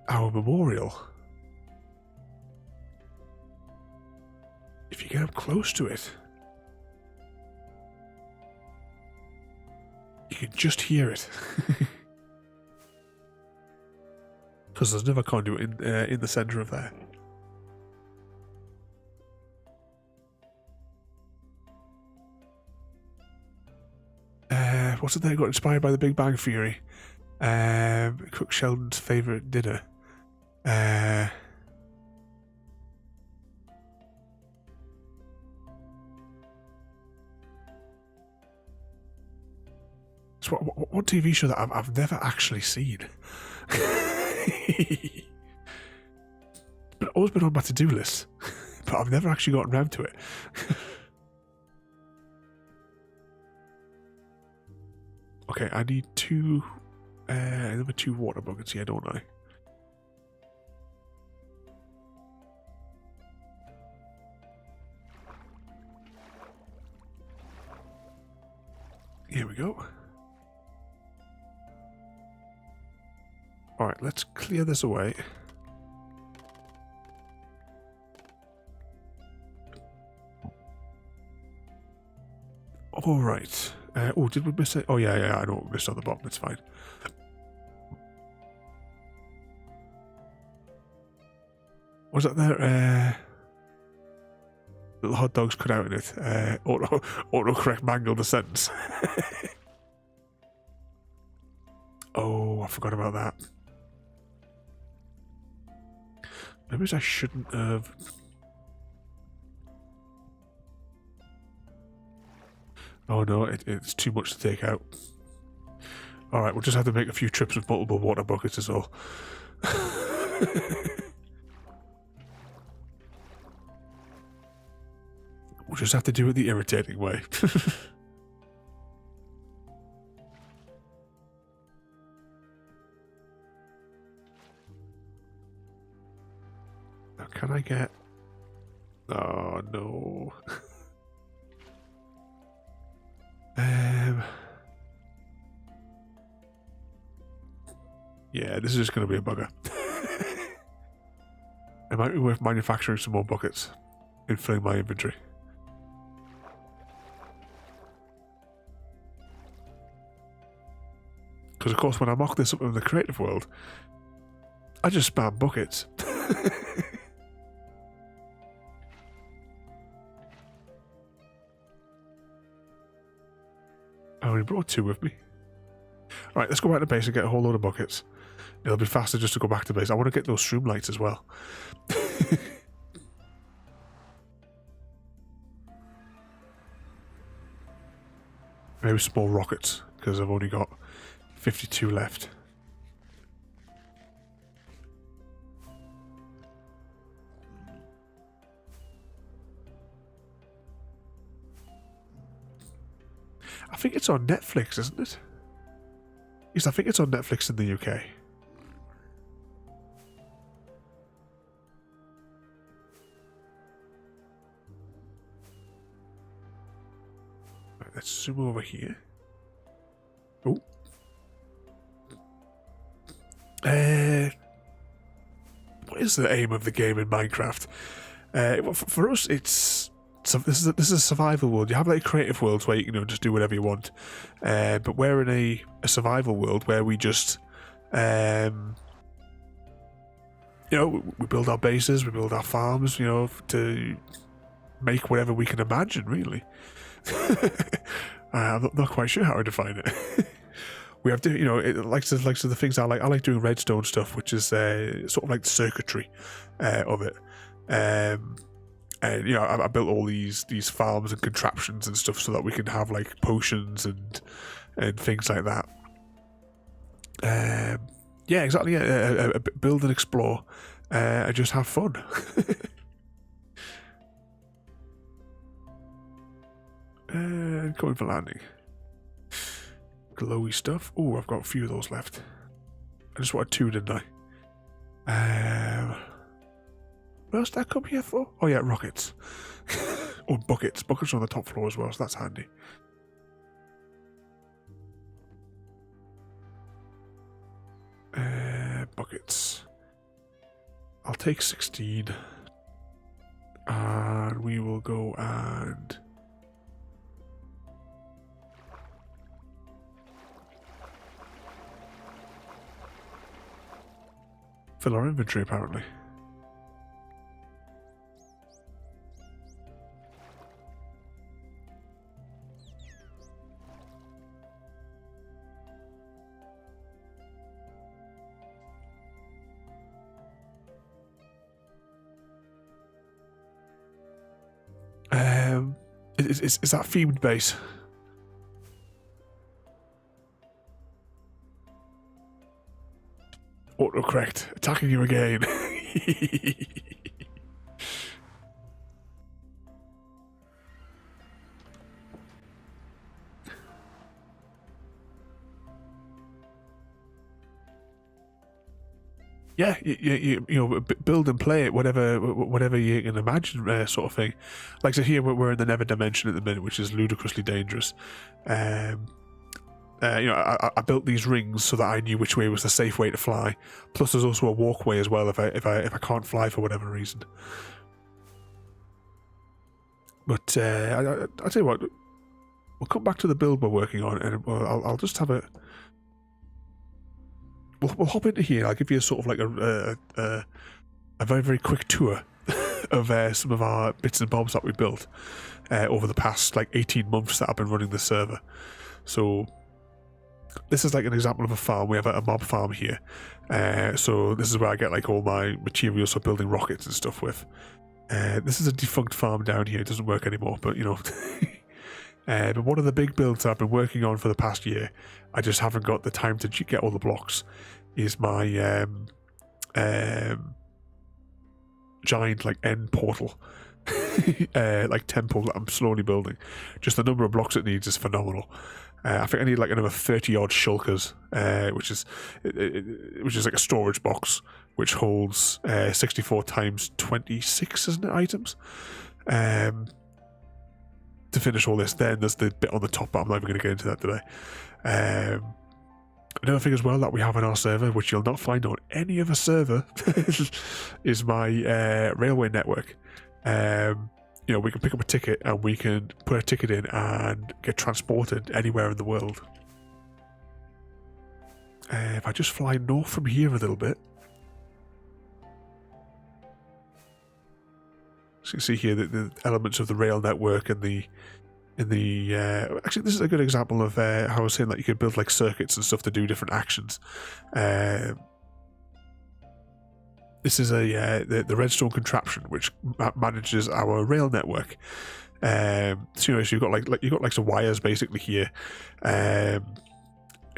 our memorial, if you get up close to it, you can just hear it. Because there's another conduit in the centre of there. What's it there? Got inspired by the Big Bang Theory. Cook Sheldon's favourite dinner. It's what TV show that I've never actually seen. But always been on my to-do list, but I've never actually gotten around to it. Okay, I need another 2 water buckets here, don't I? Here we go. Alright, let's clear this away. Alright. Oh, did we miss it? Oh, yeah, I know we missed on the bottom. It's fine. Was that there? Little hot dogs cut out in it. Autocorrect mangled the sentence. Oh, I forgot about that. Maybe I shouldn't have. Oh no, it's too much to take out. Alright, we'll just have to make a few trips with multiple water buckets as well. We'll just have to do it the irritating way. Now, can I get... Oh, no. Yeah, this is just going to be a bugger. It might be worth manufacturing some more buckets and filling my inventory. Because, of course, when I mock this up in the creative world, I just spam buckets. I only brought 2 with me. Right, let's go back to base and get a whole load of buckets. It'll be faster just to go back to base. I want to get those shroom lights as well. Maybe some more rockets, because I've only got 52 left. I think it's on Netflix, isn't it? Yes, I think it's on Netflix in the UK. Right, let's zoom over here. Oh. What is the aim of the game in Minecraft? For us, it's... So this is a survival world. You have like creative worlds where you can just do whatever you want, but we're in a survival world where we just, we build our bases, we build our farms, to make whatever we can imagine. Really, I'm not quite sure how to define it. We have to, it likes the things I like. I like doing redstone stuff, which is sort of like the circuitry of it. And I built all these farms and contraptions and stuff so that we can have like potions and things like that. Yeah, exactly. Yeah, build and explore, and just have fun. Going for landing. Glowy stuff. Oh, I've got a few of those left. I just wanted 2, didn't I? What else did I come here for? Oh yeah, rockets. Or buckets. Buckets are on the top floor as well, so that's handy. Buckets. I'll take 16. And we will go and... fill our inventory, apparently. Is that themed base? correct. Attacking you again. Yeah, you know, build and play it, whatever you can imagine, sort of thing. Like, so here we're in the Nether dimension at the minute, which is ludicrously dangerous. You know, I built these rings so that I knew which way was the safe way to fly. Plus, there's also a walkway as well if I can't fly for whatever reason. But I'll tell you what, we'll come back to the build we're working on, and I'll just have a. We'll hop into here. I'll give you a sort of like a very, very quick tour of some of our bits and bobs that we built over the past like 18 months that I've been running the server. So this is like an example of a farm. We have a mob farm here. So this is where I get like all my materials for building rockets and stuff with. This is a defunct farm down here. It doesn't work anymore, but you know. But one of the big builds that I've been working on for the past year, I just haven't got the time to get all the blocks, is my giant like end portal, like temple that I'm slowly building. Just the number of blocks it needs is phenomenal. I think I need like another 30 odd shulkers, which is like a storage box which holds 64 times 26, isn't it, items? To finish all this. Then there's the bit on the top, but I'm not even going to get into that today. Another thing as well that we have on our server, which you'll not find on any other server, is my railway network. You know, we can pick up a ticket and we can put a ticket in and get transported anywhere in the world. If I just fly north from here a little bit, so you can see here the elements of the rail network and actually this is a good example of how I was saying that you could build like circuits and stuff to do different actions. This is the Redstone contraption which manages our rail network. So you know, so you've got some wires basically here,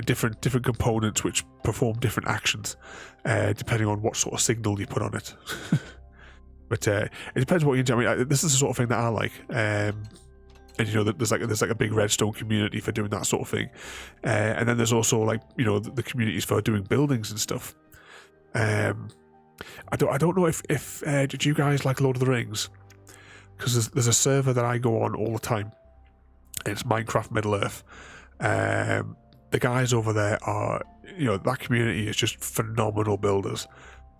different components which perform different actions depending on what sort of signal you put on it. But it depends what you do. I mean, this is the sort of thing that I like, and you know, there's like a big Redstone community for doing that sort of thing, and then there's also like, you know, the communities for doing buildings and stuff. I don't know if did you guys like Lord of the Rings? Because there's a server that I go on all the time, and it's Minecraft Middle Earth. The guys over there are, you know, that community is just phenomenal builders.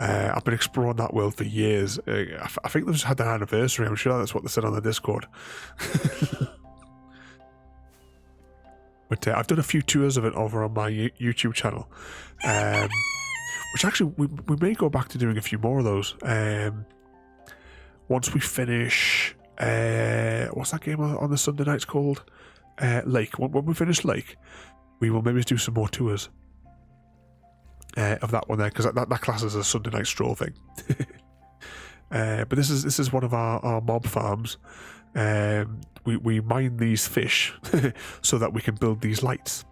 I've been exploring that world for years. I think they've just had their anniversary. I'm sure that's what they said on the Discord. But I've done a few tours of it over on my YouTube channel, which actually we may go back to doing a few more of those once we finish. What's that game on the Sunday nights called? Lake. When we finish Lake, we will maybe do some more tours. Of that one there, because that class is a Sunday night stroll thing. But this is one of our mob farms. We mine these fish so that we can build these lights.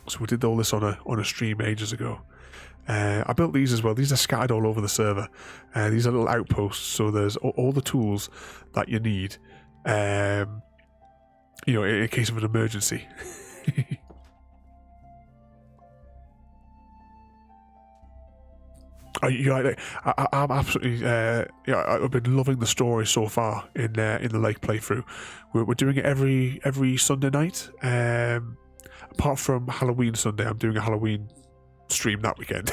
So we did all this on a stream ages ago. I built these as well. These are scattered all over the server. These are little outposts, so there's all the tools that you need, you know, in case of an emergency. I'm absolutely, I've been loving the story so far in the Lake playthrough. We're doing it every Sunday night. Apart from Halloween Sunday, I'm doing a Halloween stream that weekend.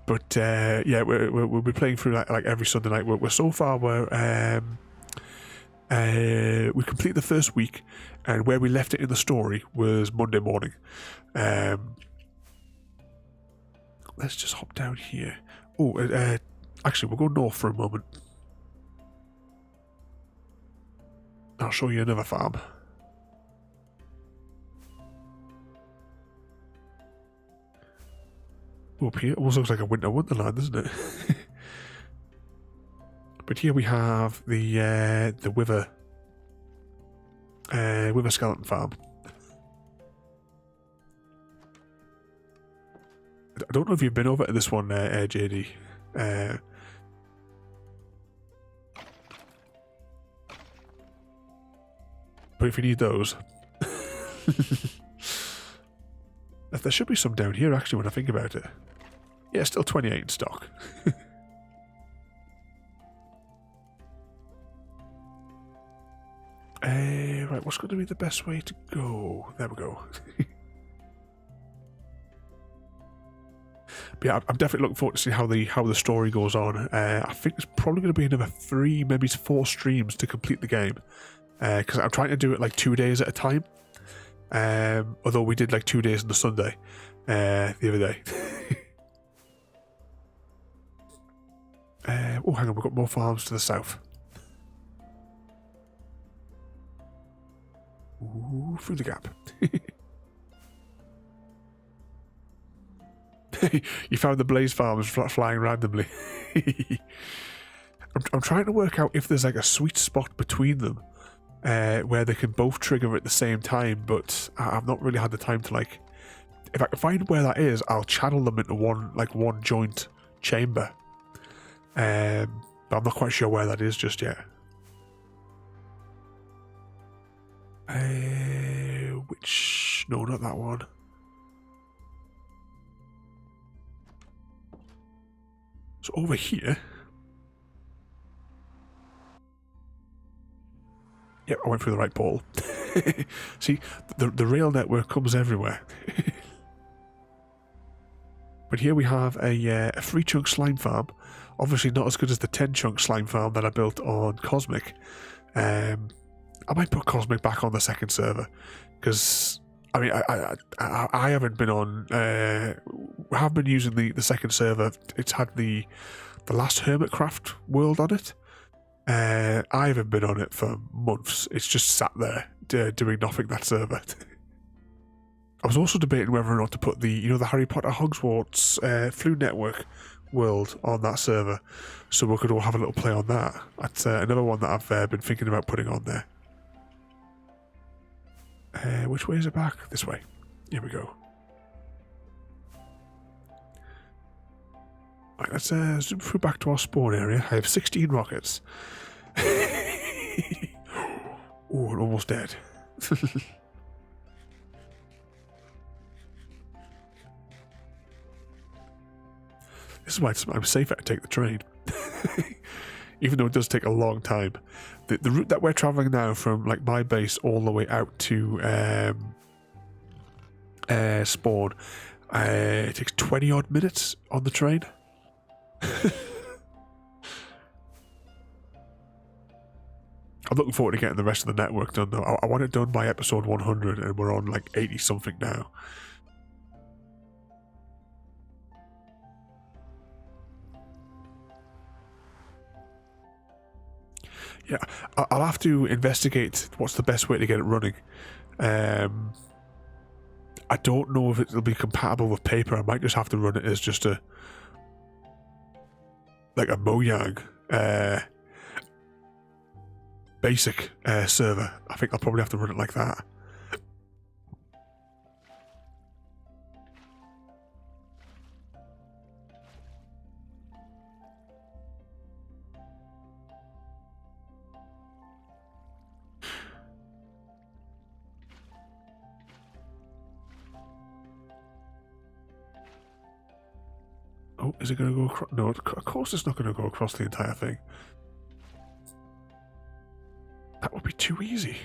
But yeah, we'll be playing through like every Sunday night. We're so far we complete the first week, and where we left it in the story was Monday morning. Let's just hop down here. Oh, actually, we'll go north for a moment. I'll show you another farm. Up here, almost looks like a winter wonderland, doesn't it? But here we have the Wither skeleton farm. I don't know if you've been over to this one, JD. But if you need those... There should be some down here, actually, when I think about it. Yeah, still 28 in stock. Right, what's going to be the best way to go? There we go. But yeah, I'm definitely looking forward to see how the story goes on. I think it's probably going to be another 3, maybe 4 streams to complete the game. Because I'm trying to do it like 2 days at a time. Although we did like 2 days on the Sunday the other day. Oh, hang on, we've got more farms to the south. Ooh, through the gap. You found the blaze farms flying randomly. I'm trying to work out if there's like a sweet spot between them where they can both trigger at the same time, but I've not really had the time to like... If I can find where that is, I'll channel them into one joint chamber. But I'm not quite sure where that is just yet. Which... No, not that one. So over here... Yep, I went through the right portal. See, the rail network comes everywhere. But here we have a 3-chunk slime farm. Obviously not as good as the 10-chunk slime farm that I built on Cosmic. I might put Cosmic back on the second server. Because, I mean, I haven't been on... I have been using the second server. It's had the last RavenCraft world on it. I haven't been on it for months. It's just sat there doing nothing, that server. I was also debating whether or not to put the Harry Potter Hogwarts Flu Network world on that server, so we could all have a little play on that. That's another one that I've been thinking about putting on there. Which way is it back? This way. Here we go. Right, let's zoom through back to our spawn area. I have 16 rockets. Oh, I'm almost dead. This is why I'm safer to take the train. Even though it does take a long time. The route that we're travelling now from like my base all the way out to spawn, it takes 20 odd minutes on the train. I'm looking forward to getting the rest of the network done though. I want it done by episode 100 and we're on like 80 something now. Yeah, I'll have to investigate what's the best way to get it running. I don't know if it'll be compatible with paper. I might just have to run it as just a Mojang basic server. I think I'll probably have to run it like that. Oh, is it going to go across? No, of course it's not going to go across the entire thing. That would be too easy.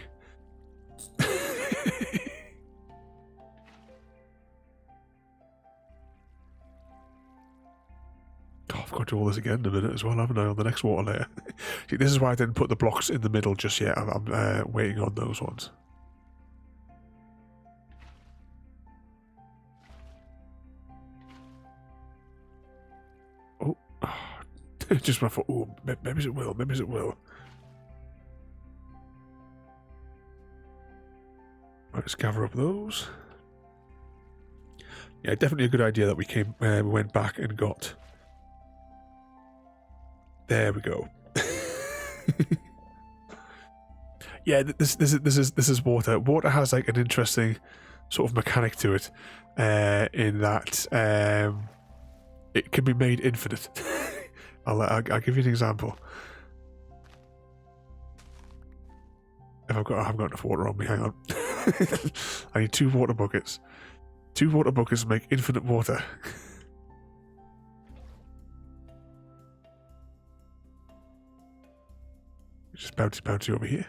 Oh, I've got to do all this again in a minute as well, haven't I, on the next water layer? See, this is why I didn't put the blocks in the middle just yet. I'm waiting on those ones. Oh, just when I thought, oh, maybe it will, maybe it will. Right, let's gather up those. Yeah, definitely a good idea that we went back and got. There we go. Yeah, this is water. Water has like an interesting sort of mechanic to it, in that it can be made infinite. I'll give you an example. If I haven't got enough water on me, hang on. I need 2 water buckets. 2 water buckets make infinite water. Just bouncy over here.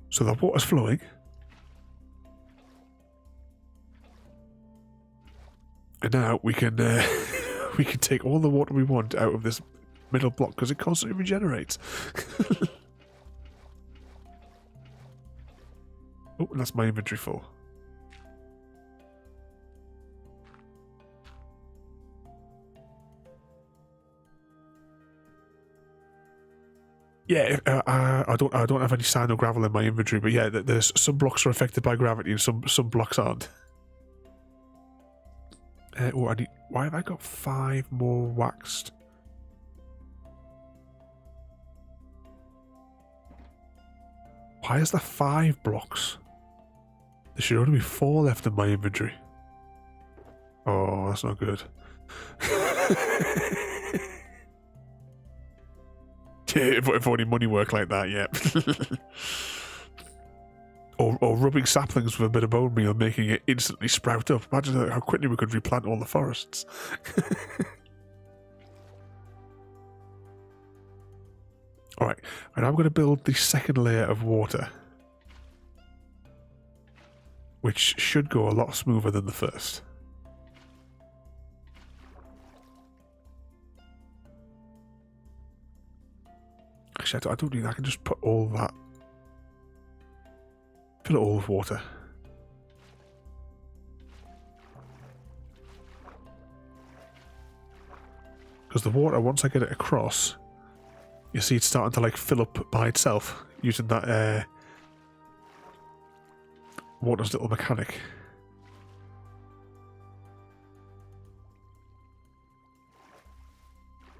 So the water's flowing. And now we can we can take all the water we want out of this middle block because it constantly regenerates. Oh, and that's my inventory full. Yeah, I don't have any sand or gravel in my inventory, but yeah, there's some blocks are affected by gravity and some blocks aren't. Oh, why have I got 5 more waxed? Why is there 5 blocks? There should only be 4 left in my inventory. Oh, that's not good. If only money worked like that, yeah. or rubbing saplings with a bit of bone meal, making it instantly sprout up. Imagine how quickly we could replant all the forests. Alright, and I'm going to build the second layer of water, which should go a lot smoother than the first. Actually, I don't need that. I can just put all that, fill it all with water. Because the water, once I get it across, you see it's starting to like fill up by itself using that water's little mechanic.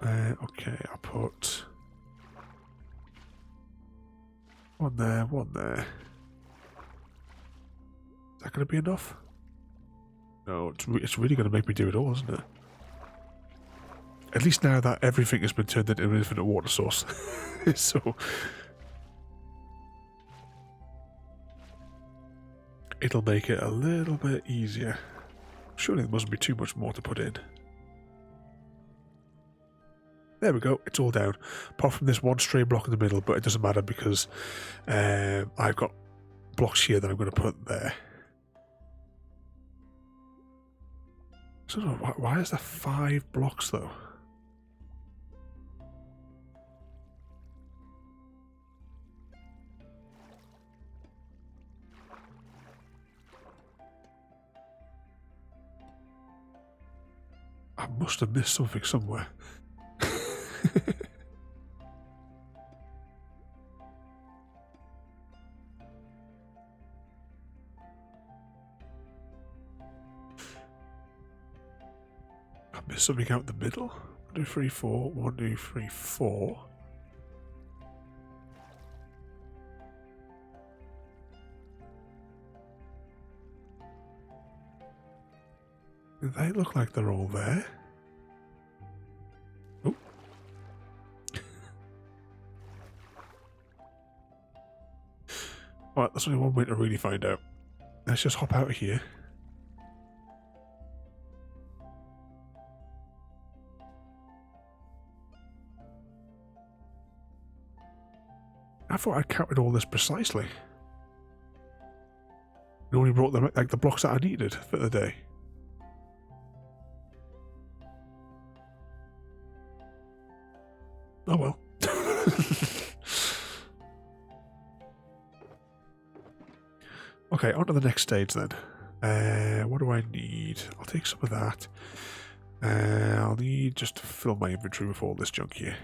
Okay, I'll put one there, one there. Is that going to be enough? No, it's really going to make me do it all, isn't it? At least now that everything has been turned into an infinite water source. So it'll make it a little bit easier. Surely there mustn't be too much more to put in. There we go, it's all down. Apart from this one stray block in the middle, but it doesn't matter because I've got blocks here that I'm going to put there. So why is there 5 blocks though? I must have missed something somewhere. I missed something out in the middle. 1, 2, 3, 4. 1, 2, 3, 4. They look like they're all there. Oh. Right, there's only one way to really find out. Let's just hop out of here. I thought I'd counted all this precisely. I only brought them like the blocks that I needed for the day. Oh well. Okay, on to the next stage then. What do I need? I'll take some of that. I'll need just to fill my inventory with all this junk here.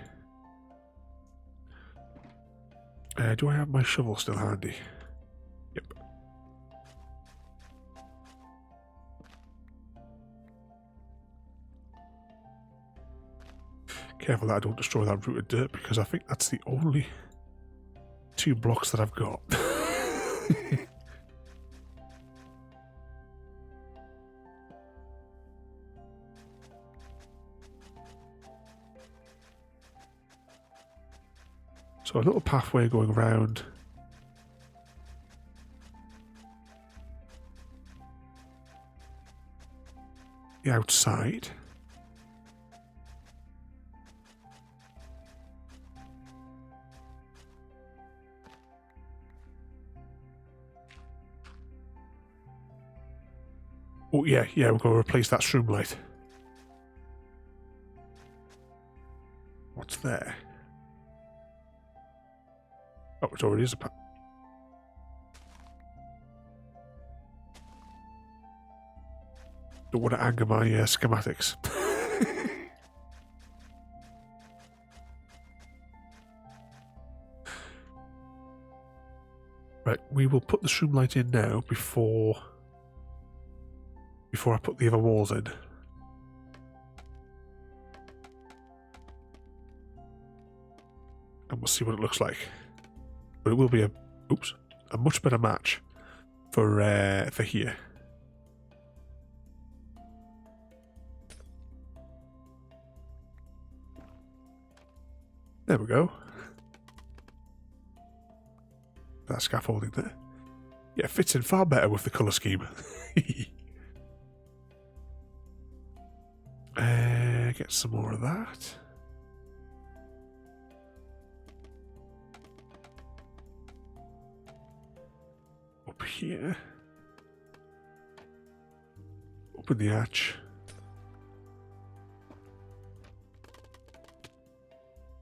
Do I have my shovel still handy? Yep. Careful that I don't destroy that root of dirt because I think that's the only 2 blocks that I've got. So a little pathway going around. The outside. Oh yeah, we're going to replace that shroom light. What's there? Oh, it already is a path. Don't want to anger my schematics. Right, we will put the shroom light in now before I put the other walls in. And we'll see what it looks like. But it will be a much better match for here. There we go. That scaffolding there. Yeah, it fits in far better with the colour scheme. Get some more of that. Up here. Open the hatch.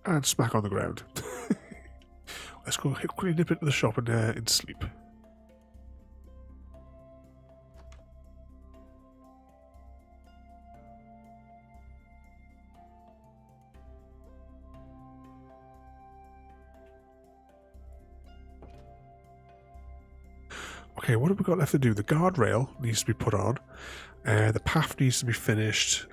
And smack on the ground. Let's go quickly nip into the shop and sleep. Okay, what have we got left to do? The guardrail needs to be put on. The path needs to be finished.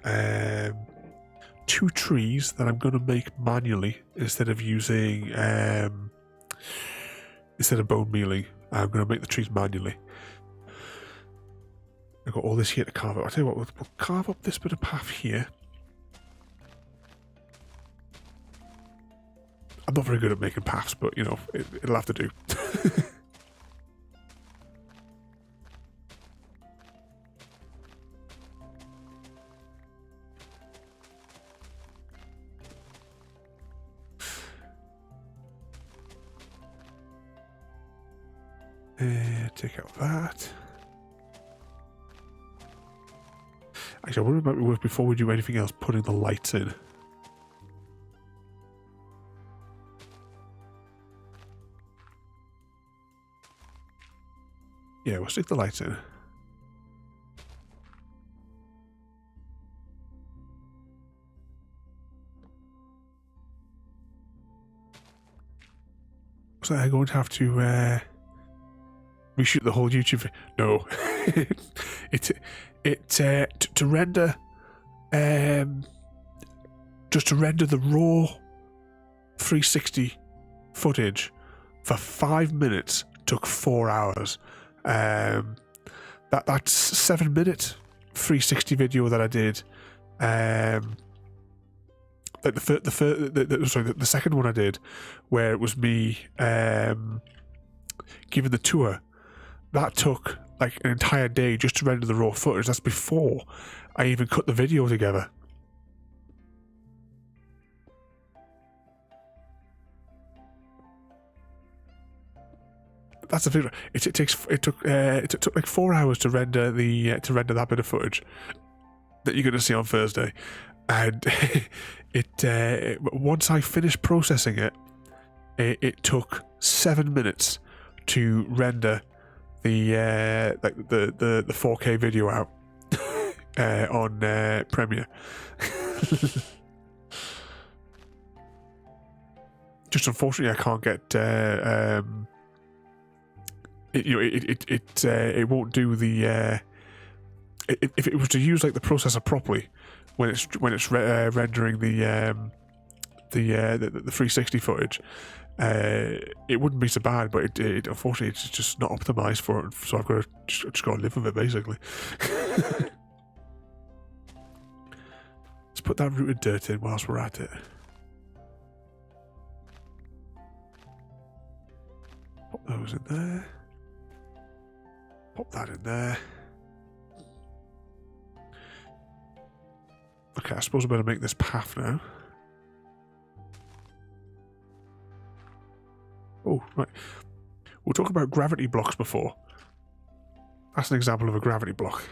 2 trees that I'm going to make manually instead of using instead of bone mealing. I'm going to make the trees manually. I've got all this here to carve out. I'll tell you what, we'll carve up this bit of path here. I'm not very good at making paths, but you know, it'll have to do. Take out that. Actually, I wonder about it work before we do anything else, putting the lights in. Yeah, we'll stick the lights in. So I'm going to have to reshoot the whole YouTube. No, to render, just to render the raw 360 footage for 5 minutes took 4 hours. That's 7 minute 360 video that I did. Like the second one I did, where it was me giving the tour. That took like an entire day just to render the raw footage. That's before I even cut the video together. That's the thing. It took like 4 hours to render that bit of footage that you're going to see on Thursday, and once I finished processing it, it took 7 minutes to render the 4K video out on Premiere. Just unfortunately, I can't get. It won't do the. If it was to use like the processor properly, when it's rendering the 360 footage, it wouldn't be so bad. But it unfortunately it's just not optimized for it. So I've got to just got to live with it basically. Let's put that rooted dirt in whilst we're at it. those in there. Pop that in there. Okay, I suppose I better make this path now. Oh, right. We'll talk about gravity blocks before. That's an example of a gravity block.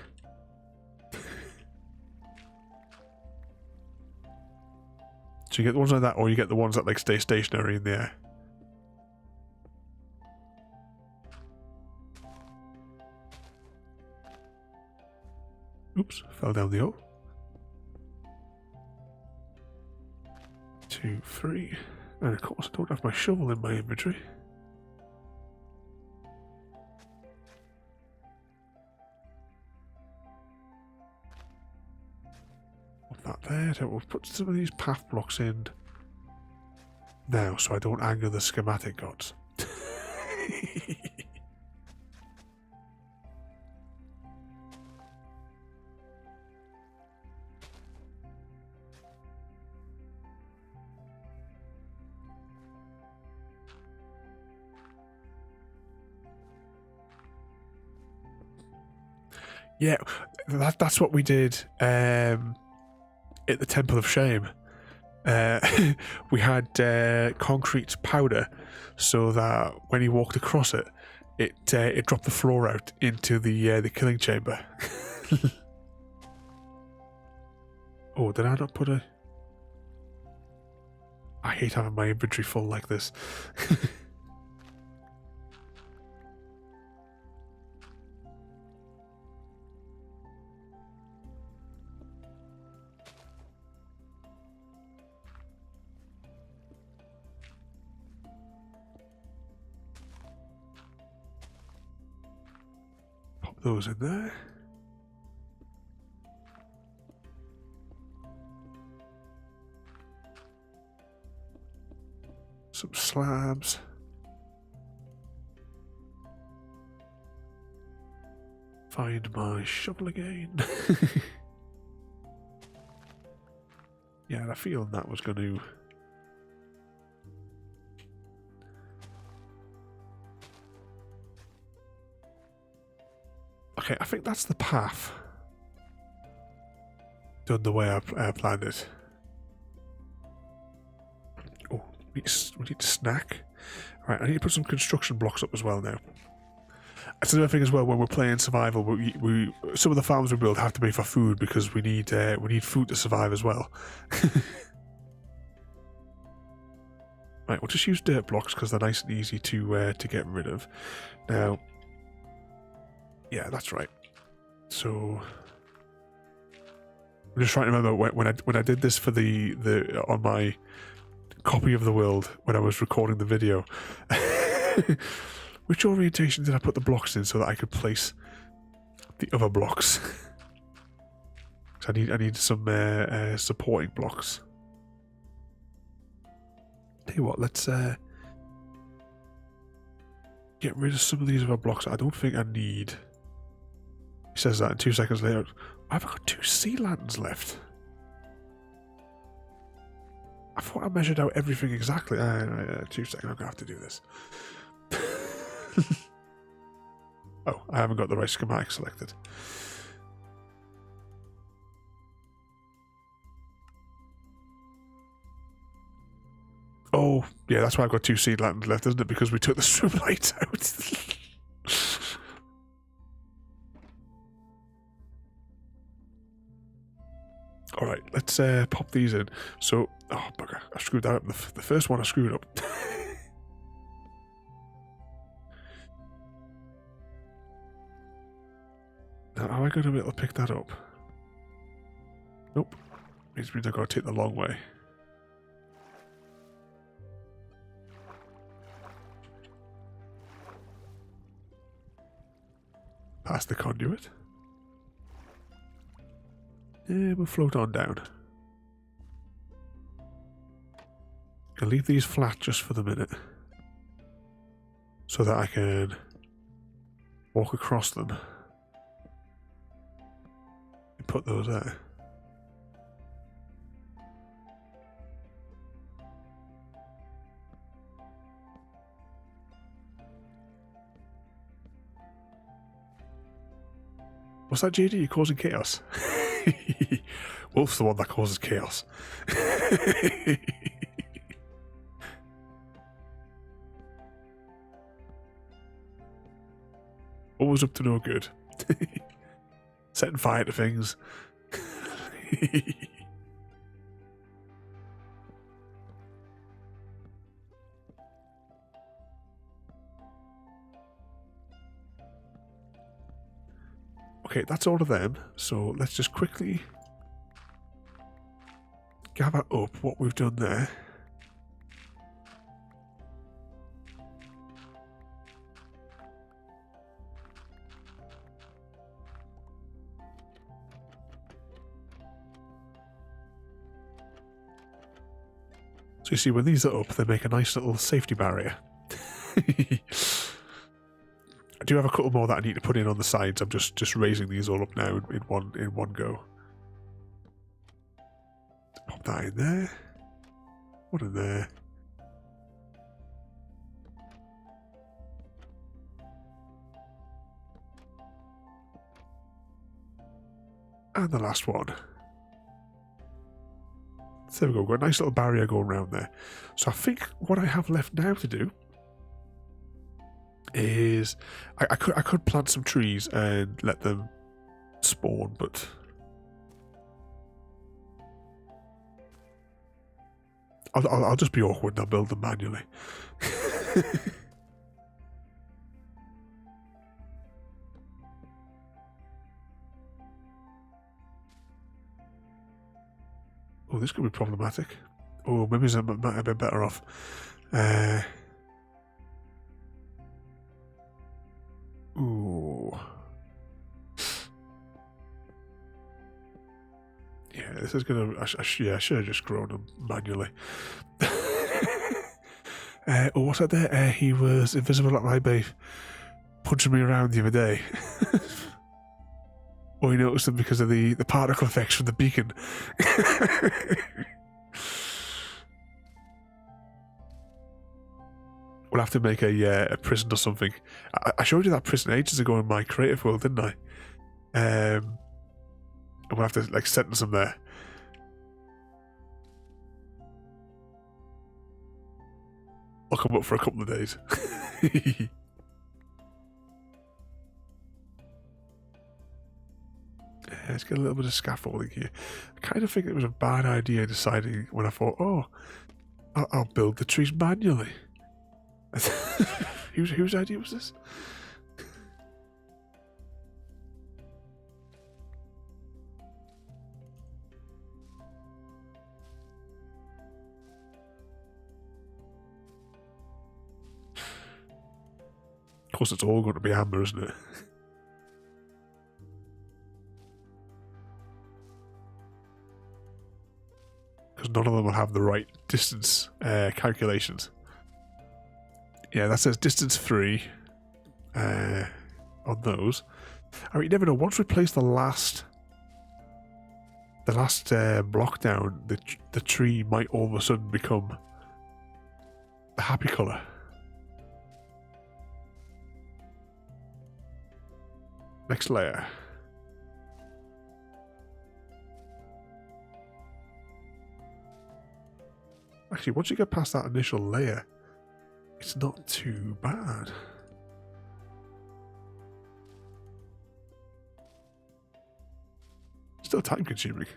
So you get the ones like that, or you get the ones that like stay stationary in the air. Oops, fell down the hole. 2, 3. And of course I don't have my shovel in my inventory. Put that there. So we'll put some of these path blocks in now so I don't anger the schematic gods. Yeah, that's what we did at the Temple of Shame. We had concrete powder so that when he walked across it, it dropped the floor out into the killing chamber. Oh, did I not put a... I hate having my inventory full like this. Those in there. Some slabs. Find my shovel again. Yeah, I had a feeling that was going to... Okay, I think that's the path. Done the way I planned it. Oh, we need to snack. Right, I need to put some construction blocks up as well now. That's another thing as well. When we're playing survival, we some of the farms we build have to be for food because we need food to survive as well. Right, we'll just use dirt blocks because they're nice and easy to get rid of. Now. Yeah, that's right. So I'm just trying to remember when I did this for the on my copy of the world when I was recording the video. Which orientation did I put the blocks in so that I could place the other blocks? So I need some supporting blocks. Tell you what, let's get rid of some of these other blocks I don't think I need. He says that, and 2 seconds later, I've got 2 sea lanterns left. I thought I measured out everything exactly. 2 seconds, I'm going to have to do this. Oh, I haven't got the right schematic selected. Oh, yeah, that's why I've got 2 sea lanterns left, isn't it? Because we took the swim lights out. Alright, let's pop these in. So, oh bugger, I screwed that up. The first one I screwed up. Now, am I going to be able to pick that up? Nope. Means I've got to take the long way. Past the conduit. Yeah, we'll float on down. I'll leave these flat just for the minute. So that I can walk across them. And put those there. What's that, JD? You're causing chaos. Wolf's the one that causes chaos. Always up to no good. Setting fire to things. Okay, that's all of them. So let's just quickly gather up what we've done there. So you see, when these are up, they make a nice little safety barrier. I do have a couple more that I need to put in on the sides. I'm just raising these all up now in one go. Pop that in there. One in there. And the last one. So there we go, we've got a nice little barrier going around there. So I think what I have left now to do is I could plant some trees and let them spawn, but I'll just be awkward and I'll build them manually. Oh, this could be problematic. Oh, maybe I might have been better off. Ooh. Yeah, this is gonna. Yeah, I should have just grown them manually. Oh, what's that there? He was invisible at my base, punching me around the other day. Oh, you noticed them because of the particle effects from the beacon. We'll have to make a prison or something. I showed you that prison ages ago in my creative world, didn't I? And we'll have to like sentence them there. I'll come up for a couple of days. Let's get a little bit of scaffolding here. I kind of think it was a bad idea deciding when I thought, oh, I'll build the trees manually. Whose idea was this? Of course, it's all going to be amber, isn't it? Because none of them will have the right distance calculations. Yeah, that says distance 3 on those. I mean, you never know. Once we place the last block down, the tree might all of a sudden become a happy colour. Next layer. Actually, once you get past that initial layer, it's not too bad. Still time consuming.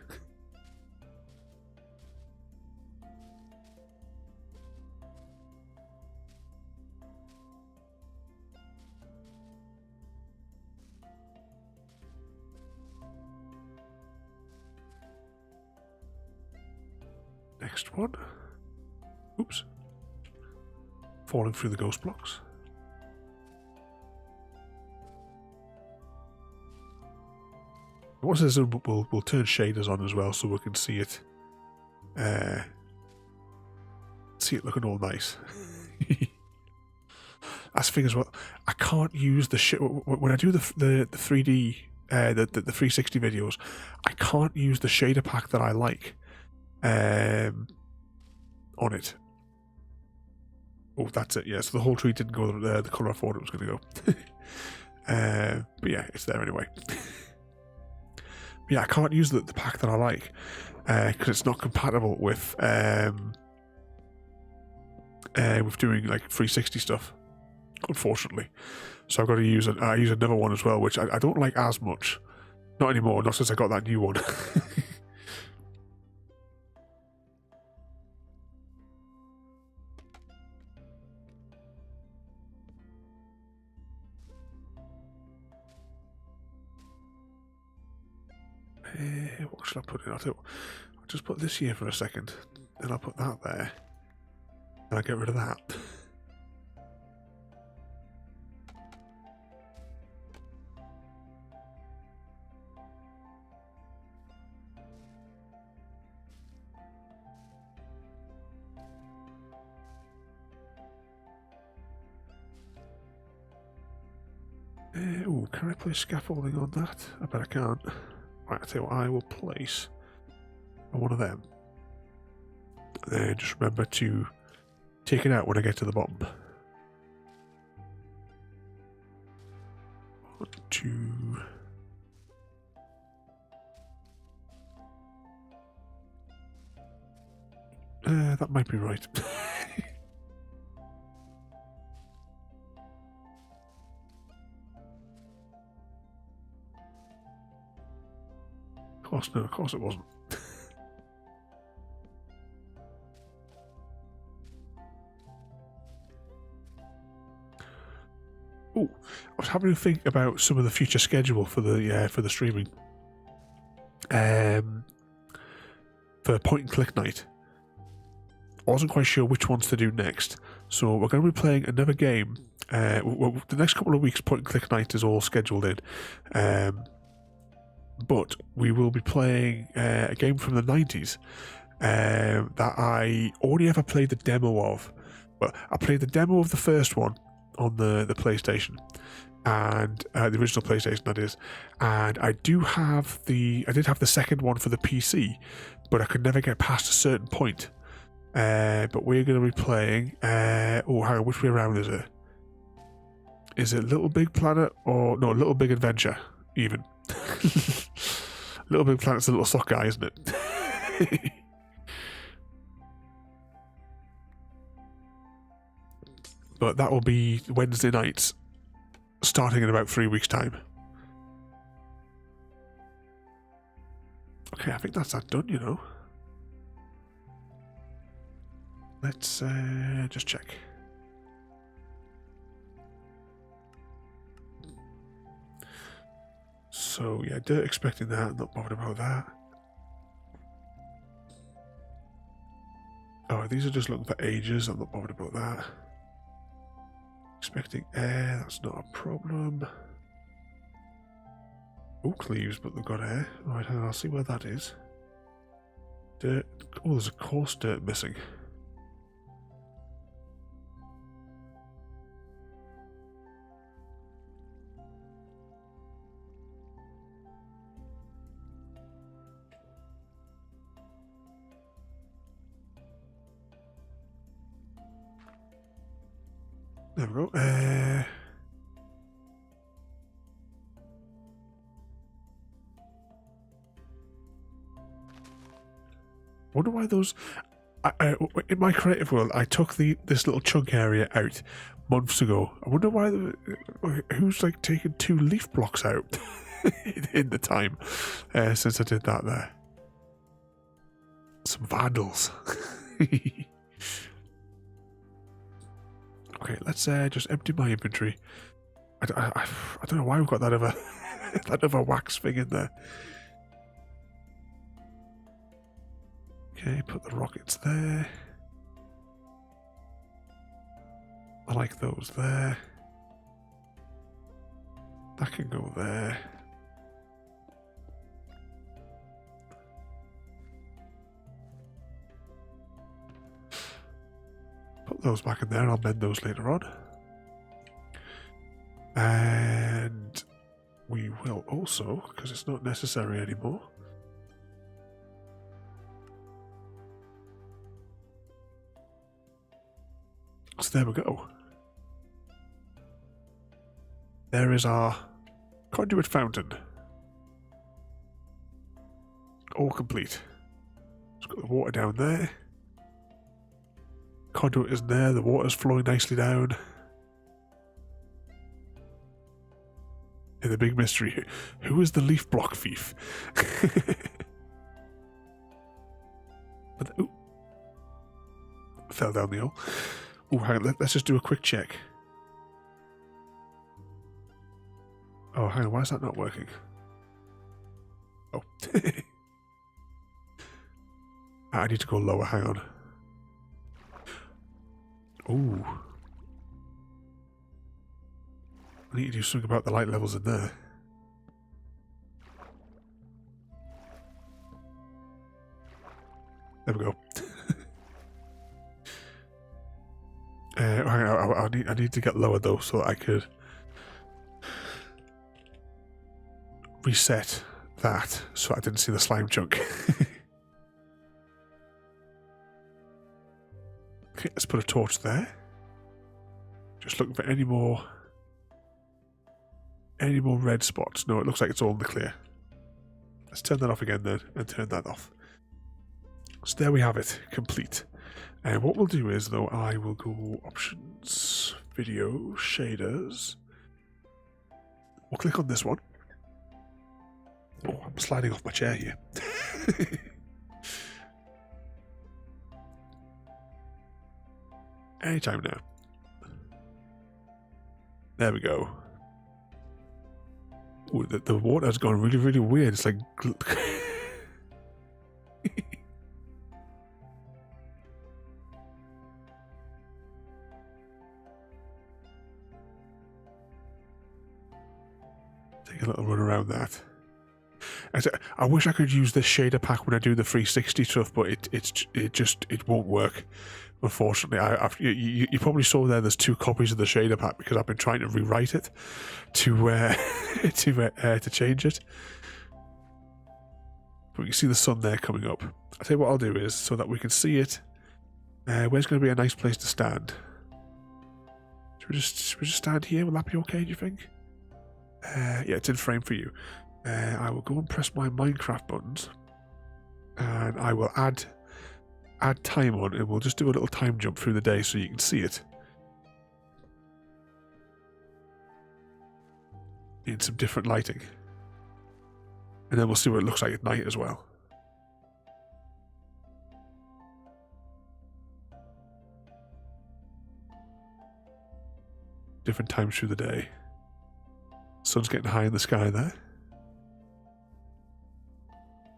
Next one. Oops. Falling through the ghost blocks. Once this is done, we'll turn shaders on as well so we can see it. See it looking all nice. That's the thing as well. I can't use the shit when I do the 3D the 360 videos. I can't use the shader pack that I like on it. Oh, that's it. Yeah, so the whole tree didn't go the color I thought it was going to go. But yeah, it's there anyway. yeah, I can't use the pack that I like because it's not compatible with doing like 360 stuff, unfortunately. So I've got to use use another one as well, which I don't like as much. Not anymore, not since I got that new one. What should I put in? I'll just put this here for a second, and I'll put that there, and I'll get rid of that. Oh, can I place scaffolding on that? I bet I can't. Right, I tell you what, I will place one of them. Then just remember to take it out when I get to the bottom. 1, 2. That might be right. Of course it wasn't. Oh, I was having to think about some of the future schedule for the streaming. For point and click night. I wasn't quite sure which ones to do next, so we're going to be playing another game. Well, the next couple of weeks, point and click night is all scheduled in. But we will be playing a game from the 90s that I only ever played the demo of. Well, I played the demo of the first one on the PlayStation, and the original PlayStation, that is. And I did have the second one for the PC, but I could never get past a certain point. But we're going to be playing. Oh, hang on, which way around is it? Is it Little Big Planet or no? Little Big Adventure, even. Little Big Planet's a little sock guy, isn't it? But that will be Wednesday nights, starting in about 3 weeks' time. Okay, I think that's that done, you know. Let's just check. So, yeah, dirt expecting that, not bothered about that. Oh, these are just looking for ages, I'm not bothered about that. Expecting air, that's not a problem. Oak leaves, but they've got air. Right, I'll see where that is. Dirt. Oh, there's a coarse dirt missing. There we go. Wonder why those. In my creative world, I took this little chunk area out months ago. I wonder why. Who's like taken 2 leaf blocks out in the time since I did that there? Some vandals. Okay, let's just empty my inventory. I don't know why we've got that other wax thing in there. Okay, put the rockets there. I like those there. That can go there. Put those back in there, I'll mend those later on. And we will also, because it's not necessary anymore, so there we go. There is our conduit fountain. all complete. It's got the water down there. Conduit isn't there, the water's flowing nicely down. And the big mystery, who is the leaf block thief? Ooh. Fell down the hole. Ooh, hang on, let's just do a quick check. Oh, hang on, why is that not working? Oh. I need to go lower, hang on. Ooh. I need to do something about the light levels in there. There we go. Hang on, I need to get lower though, so that I could reset that, so I didn't see the slime chunk. Okay, let's put a torch there. Just looking for any more red spots. No, it looks like it's all in the clear. Let's turn that off again then, and turn that off. So there we have it, complete. And what we'll do is, though, I will go options, video, shaders. We'll click on this one. Oh, I'm sliding off my chair here. Anytime now. There we go. Ooh, the water's gone really, really weird. It's like... Take a little run around that. I wish I could use this shader pack when I do the 360 stuff, but it won't work. Unfortunately, you probably saw there's 2 copies of the shader pack because I've been trying to rewrite it to to change it. But you can see the sun there coming up. I'll tell you what I'll do is, so that we can see it, where's going to be a nice place to stand? Should we just stand here? Will that be okay, do you think? Yeah, it's in frame for you. I will go and press my Minecraft buttons, and I will add time on, and we'll just do a little time jump through the day so you can see it in some different lighting, and then we'll see what it looks like at night as well. Different times through the day. Sun's getting high in the sky there.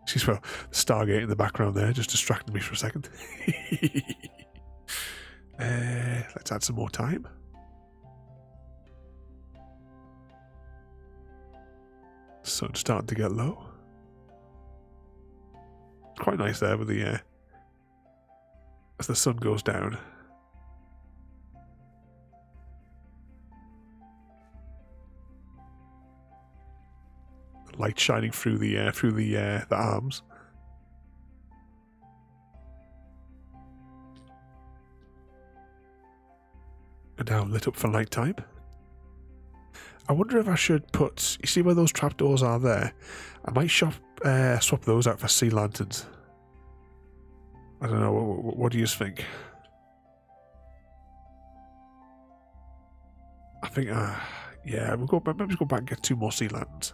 See, well, the Stargate in the background there just distracted me for a second. Let's add some more time. Sun's starting to get low. Quite nice there with the as the sun goes down. Light shining through the arms. And now lit up for night time. I wonder if I should put, you see where those trapdoors are there? I might swap those out for sea lanterns. I don't know, what do you think? I think, yeah, maybe go back and get 2 more sea lanterns.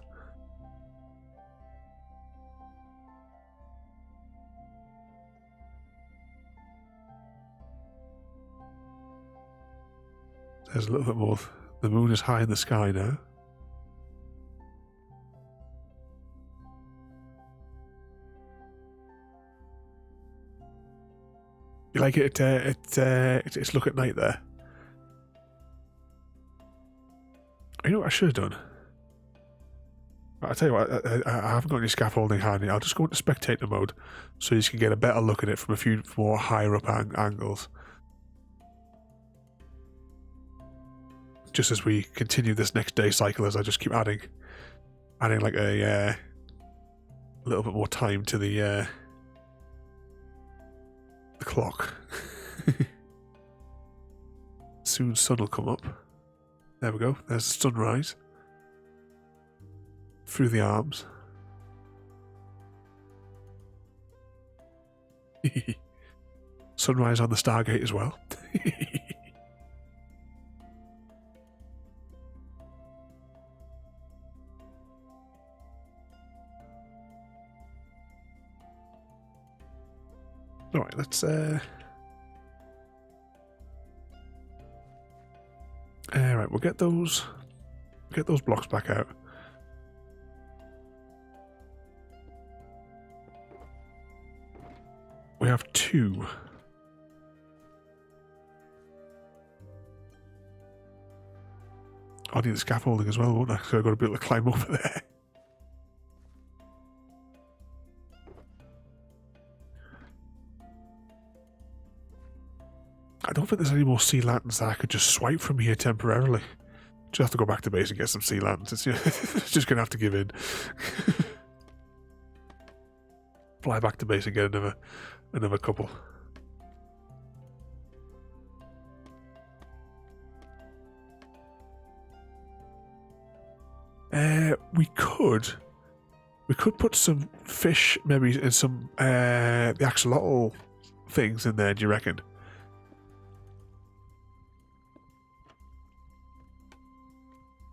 There's a little bit more. The moon is high in the sky now. You like it? It's look at night there. You know what I should have done? I'll tell you what, I haven't got any scaffolding handy. I'll just go into spectator mode so you can get a better look at it from a few more higher up angles. Just as we continue this next day cycle, as I just keep adding like a little bit more time to the clock. Soon sun will come up. There we go. There's the sunrise through the arms. Sunrise on the Stargate as well. Alright, let's alright, we'll get those blocks back out. We have 2. I'll need the scaffolding as well, won't I? So I've got to be able to climb over there. I don't think there's any more sea lanterns that I could just swipe from here temporarily. Just have to go back to base and get some sea lanterns. It's, it's just going to have to give in. Fly back to base and get another couple. We could put some fish maybe and some the axolotl things in there, do you reckon?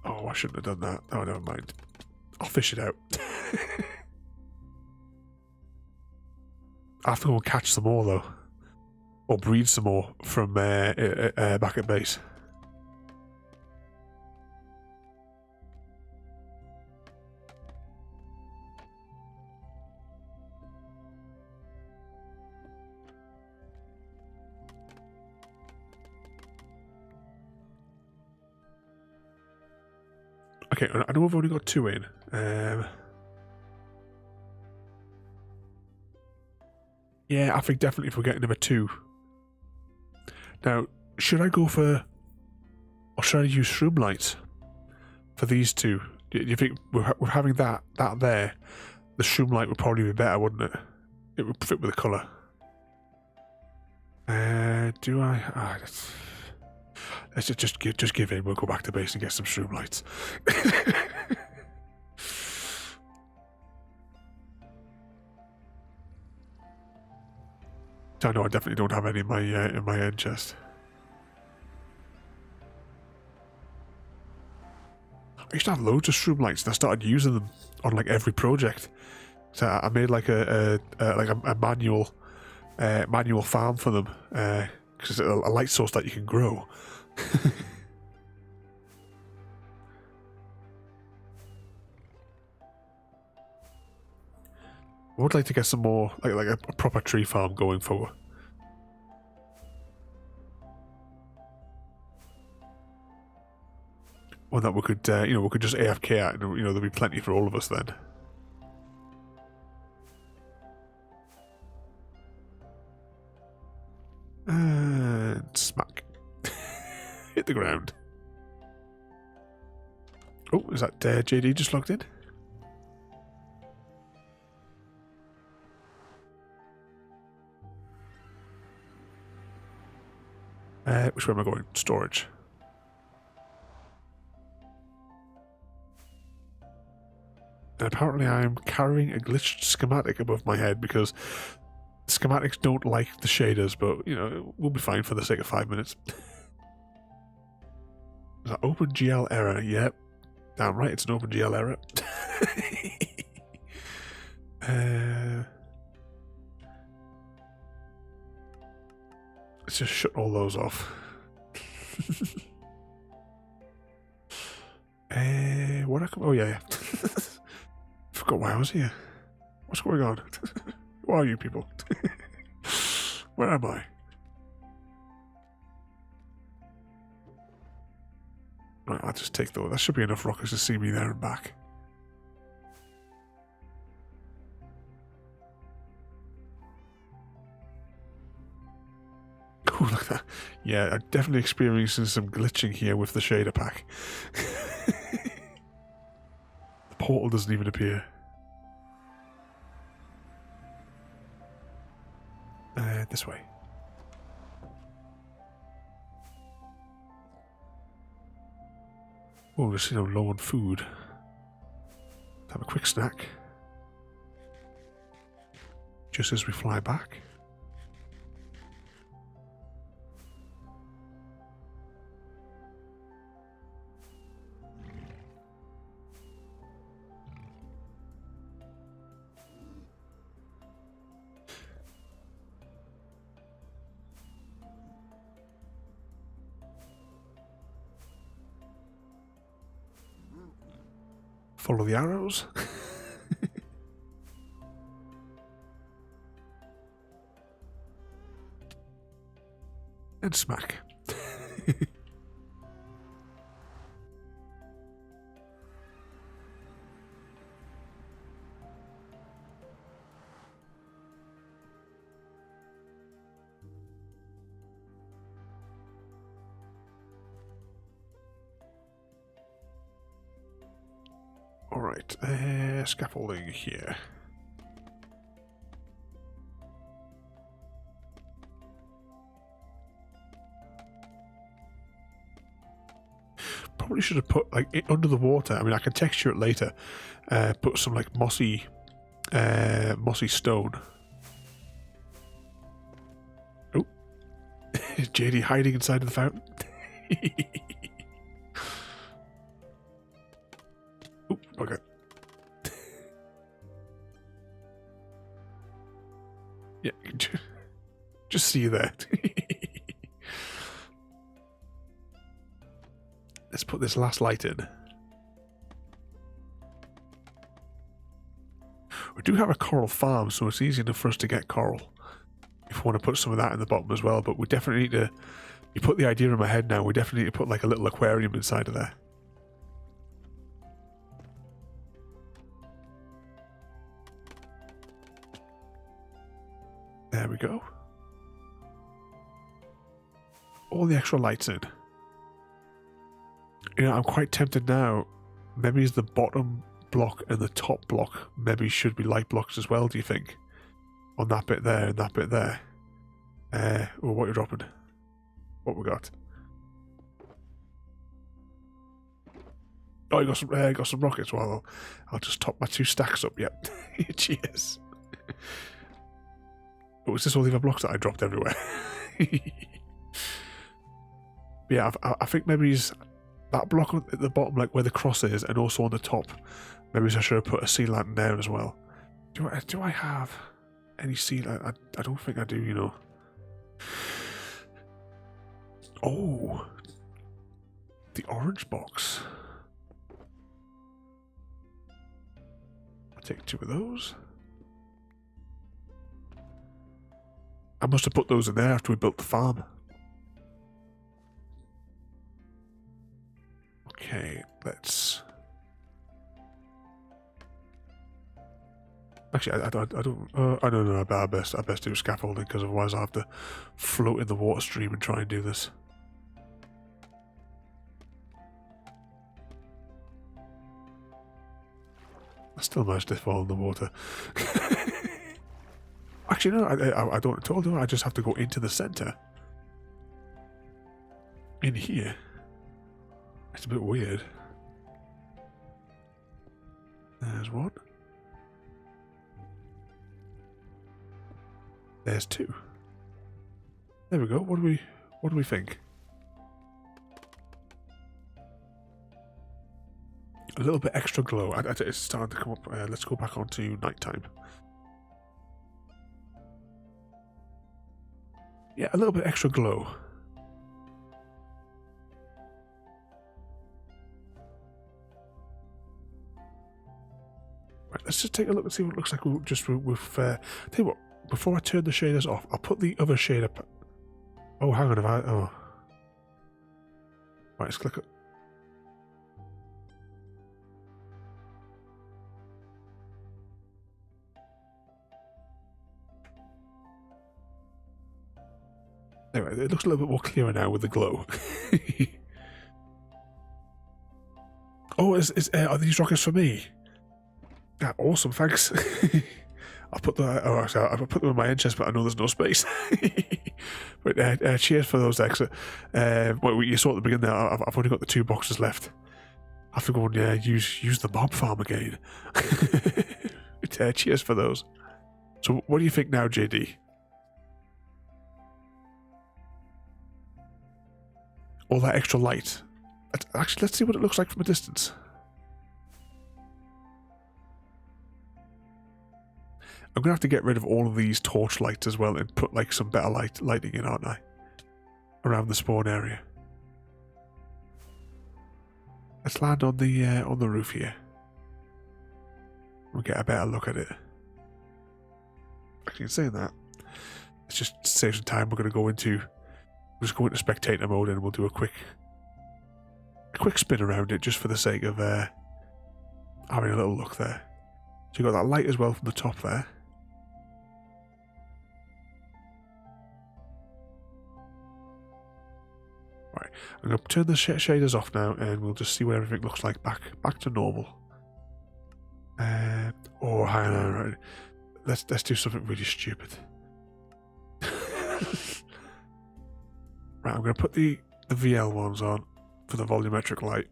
Oh, I shouldn't have done that. Oh, never mind. I'll fish it out. I have to go and catch some more though, or breed some more from back at base. Okay, I know we've only got 2 in. Yeah, I think definitely if we're getting number 2. Now, should I go for, or should I use shroom lights for these 2? Do you think we're having that there? The shroom light would probably be better, wouldn't it? It would fit with the colour. Do I? Let's just give in. We'll go back to base and get some shroom lights. I know I definitely don't have any in my end chest. I used to have loads of shroom lights, and I started using them on like every project. So I made like a manual farm for them because it's a light source that you can grow. I would like to get some more, like a proper tree farm going forward. One that we could, we could just AFK at, and there'll be plenty for all of us then. And smack. Hit the ground. Oh, is that JD just logged in? Which way am I going? Storage. And apparently I'm carrying a glitched schematic above my head because schematics don't like the shaders, but, we'll be fine for the sake of 5 minutes. Is that OpenGL error? Yep. Damn right, it's an OpenGL error. Let's just shut all those off. Oh yeah. Forgot why I was here. What's going on? Who are you people? Where am I? Right, I'll just take those. That should be enough rockets to see me there and back. Oh, look at that. Yeah, I'm definitely experiencing some glitching here with the shader pack. The portal doesn't even appear. This way. Oh, just low on food. Have a quick snack. Just as we fly back. Follow the arrows. And smack. Alright, scaffolding here. Probably should have put like it under the water. I mean, I can texture it later. Put some like mossy stone. Oh, JD hiding inside of the fountain. Oh, okay. Yeah, just see that. Let's put this last light in. We do have a coral farm, so it's easy enough for us to get coral. If we want to put some of that in the bottom as well, but we definitely need to... You put the idea in my head now, we definitely need to put like a little aquarium inside of there. There we go. All the extra lights in. You know, I'm quite tempted now. Maybe it's the bottom block and the top block maybe should be light blocks as well, do you think? On that bit there and that bit there. Oh, what are you dropping? What we got? Oh, you got some rockets. Well, I'll just top my 2 stacks up. Yep. Cheers. Oh, was this all the other blocks that I dropped everywhere? Yeah, I think maybe he's... That block at the bottom, like where the cross is, and also on the top. Maybe I should have put a sea lantern there as well. Do I have any sea lantern? I don't think I do, you know. Oh. The orange box. I'll take 2 of those. I must have put those in there after we built the farm. Okay, let's... Actually, I don't know. I best do scaffolding, because otherwise I have to float in the water stream and try and do this. I still managed to fall in the water. Actually, no, I don't at all, do I? I just have to go into the center. In here. It's a bit weird. There's 1. There's 2. There we go. What do we think? A little bit extra glow. It's starting to come up. Let's go back onto nighttime. Yeah, a little bit extra glow. Right, let's just take a look and see what it looks like just with tell you what, before I turn the shaders off, I'll put the other shader... Oh, hang on, oh. Right, let's click it. Anyway, it looks a little bit more clearer now with the glow. Oh, are these rockets for me? Yeah, awesome, thanks. I'll put I'll put them in my end chest, but I know there's no space. But cheers for those extra. Well, you saw at the beginning there, I've only got the 2 boxes left. I have to go and use the mob farm again. Cheers for those. So what do you think now, JD? All that extra light. Actually, let's see what it looks like from a distance. I'm going to have to get rid of all of these torch lights as well and put like some better lighting in, aren't I? Around the spawn area. Let's land on the roof here. we'll get a better look at it. Actually, in saying that, let's just save some time. We're going to go into, spectator mode, and we'll do a quick spin around it just for the sake of having a little look there. So you got that light as well from the top there. Right, I'm going to turn the shaders off now, and we'll just see what everything looks like back to normal. Oh, hang on. Let's do something really stupid. Right, I'm going to put the VL ones on for the volumetric light.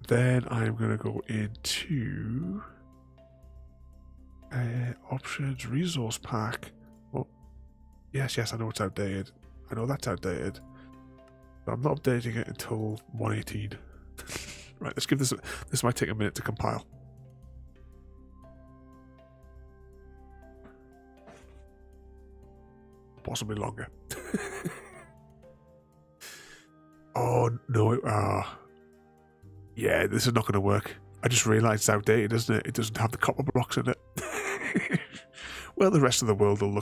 Then I'm going to go into options, resource pack. Oh, yes, I know it's outdated. I know that's outdated. But I'm not updating it until 1.18. Right, let's give this. This might take a minute to compile. Possibly longer. Oh no! Yeah, this is not going to work. I just realised it's outdated, isn't it? It doesn't have the copper blocks in it. Well, the rest of the world will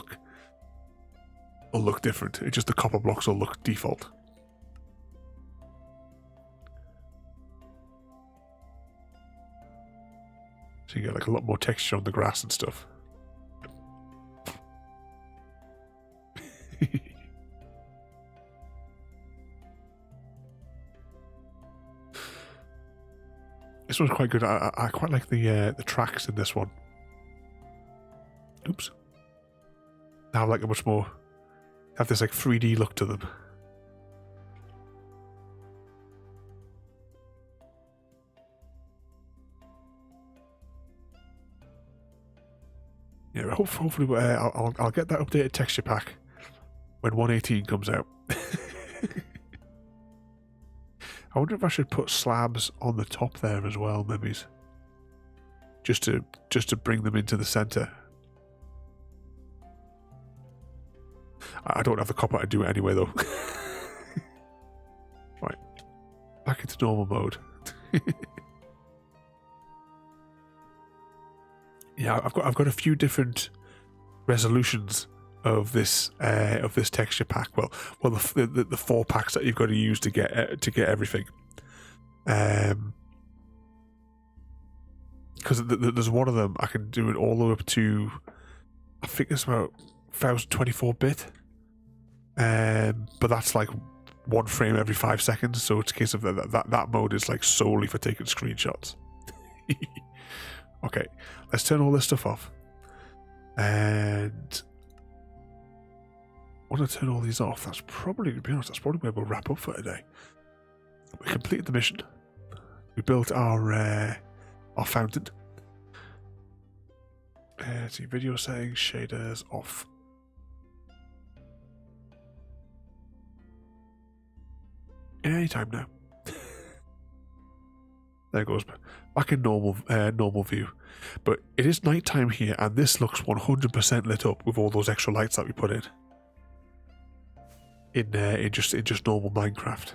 look different. It's just the copper blocks will look default. So you get like a lot more texture on the grass and stuff. This one's quite good. I quite like the tracks in this one. Oops. They have like a much more, have this like 3D look to them. Yeah, hopefully I'll get that updated texture pack when 1.18 comes out. I wonder if I should put slabs on the top there as well, maybe, just to bring them into the center. I don't have the copper to do it anyway, though. Right, back into normal mode. Yeah, I've got a few different resolutions of this texture pack. Well, the 4 packs that you've got to use to get everything. Because there's one of them I can do it all the way up to, I think it's about 1024-bit. But that's like 1 frame every 5 seconds. So it's a case of that mode is like solely for taking screenshots. Okay, let's turn all this stuff off. And I want to turn all these off. That's probably, to be honest, that's probably where we'll wrap up for today. We completed the mission. We built our fountain. See, video settings, shaders off. Anytime now. There it goes. Back in normal view. But it is nighttime here, and this looks 100% lit up with all those extra lights that we put in. In just normal Minecraft.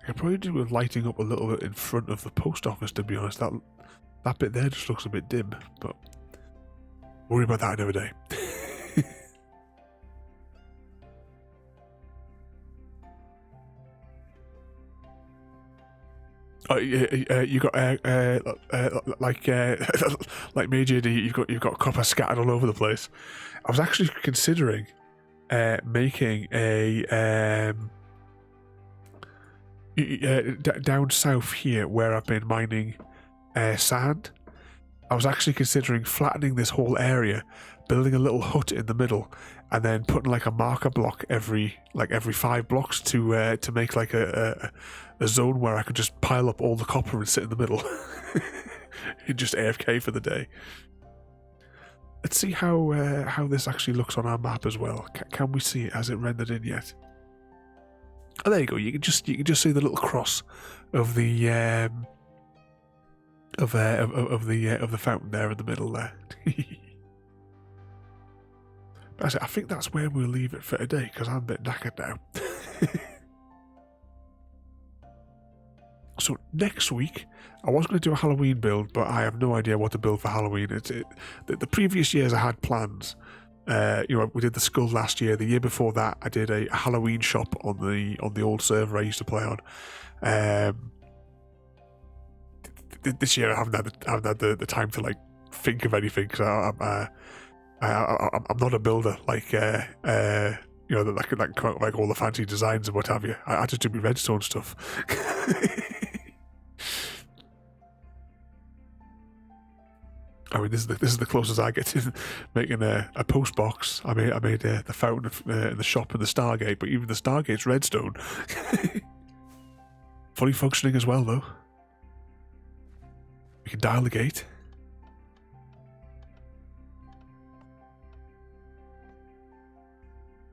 I could probably do with lighting up a little bit in front of the post office, to be honest. That bit there just looks a bit dim, but worry about that another day. You got like Major D, you've got copper scattered all over the place. I was actually considering making a down south here where I've been mining sand. I was actually considering flattening this whole area, building a little hut in the middle, and then putting like a marker block every 5 blocks to make like a zone where I could just pile up all the copper and sit in the middle and just AFK for the day. Let's see how this actually looks on our map as well. Can we see it? Has it rendered in yet? Oh, there you go. You can just see the little cross of the of the fountain there in the middle there. But I think that's where we'll leave it for today, because I'm a bit knackered now. so next week, I was going to do a Halloween build, but I have no idea what to build for Halloween. The previous years I had plans. We did the skull last year. The year before that, I did a Halloween shop on the old server I used to play on. This year I haven't had the time to like think of anything because I'm not a builder like that can come out like all the fancy designs and what have you. I just do my redstone stuff. I mean, this is the closest I get to making a post box. I made the fountain in the shop and the Stargate, but even the Stargate's redstone. Fully functioning as well, though. We can dial the gate.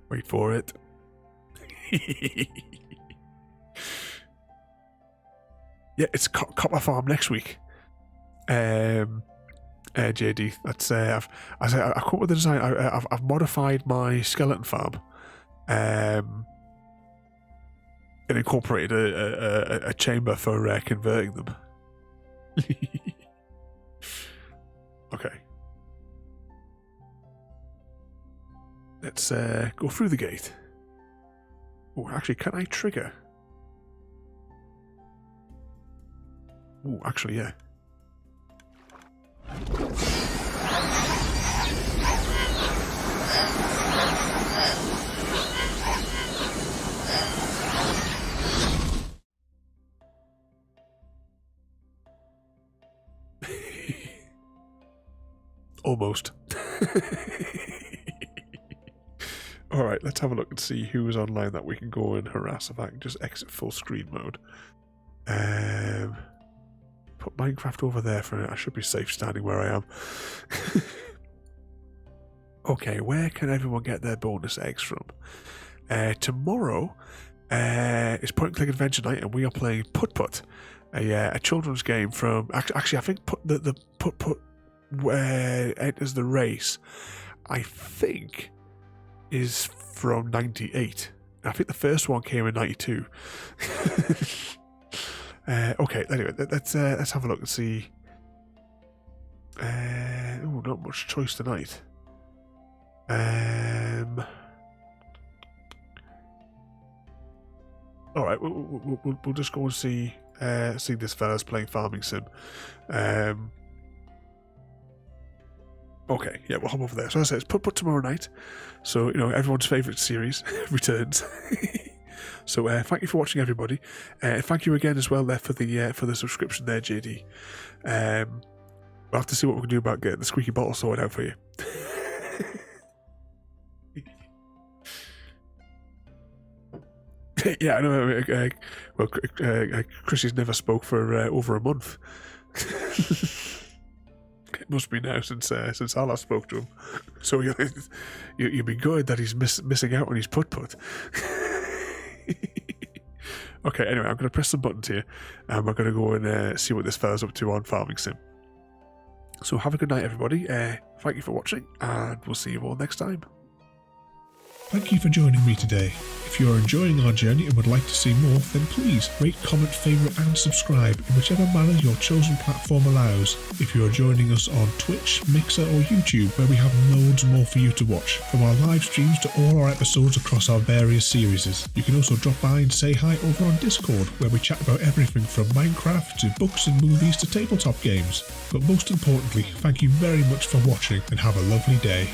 Wait for it. Yeah, it's copper farm next week. JD, that's I've come up with the design. I've modified my skeleton farm, and incorporated a chamber for converting them. Okay, let's go through the gate. Oh, actually, can I trigger? Oh, actually, yeah. Almost. Alright, let's have a look and see who is online that we can go and harass. If I can just exit full screen mode. Put Minecraft over there for it. I should be safe standing where I am. Okay, where can everyone get their bonus eggs from? Tomorrow is Point and Click Adventure Night, and we are playing Put Put, a children's game from. Actually, I think the Put Put enters the race. I think is from '98. I think the first one came in '92. Okay, anyway, let's have a look and see. Not much choice tonight. All right, we'll just go and see this fella's playing Farming Sim. Okay, yeah, we'll hop over there. So as I said, it's Put tomorrow night. So everyone's favourite series returns. So thank you for watching, everybody. Thank you again as well there for the subscription there, JD. We'll have to see what we can do about getting the squeaky bottle sorted out for you. Yeah, I know. Chrissy's never spoke for over a month. It must be now since I last spoke to him. So you'd be good that he's missing out on his put. Okay, anyway, I'm going to press some buttons here, and we're going to go and see what this fella's up to on Farming Sim. So have a good night, everybody. Thank you for watching, and we'll see you all next time. Thank you for joining me today. If you are enjoying our journey and would like to see more, then please rate, comment, favourite and subscribe in whichever manner your chosen platform allows. If you are joining us on Twitch, Mixer or YouTube, where we have loads more for you to watch, from our live streams to all our episodes across our various series. You can also drop by and say hi over on Discord, where we chat about everything from Minecraft to books and movies to tabletop games. But most importantly, thank you very much for watching and have a lovely day.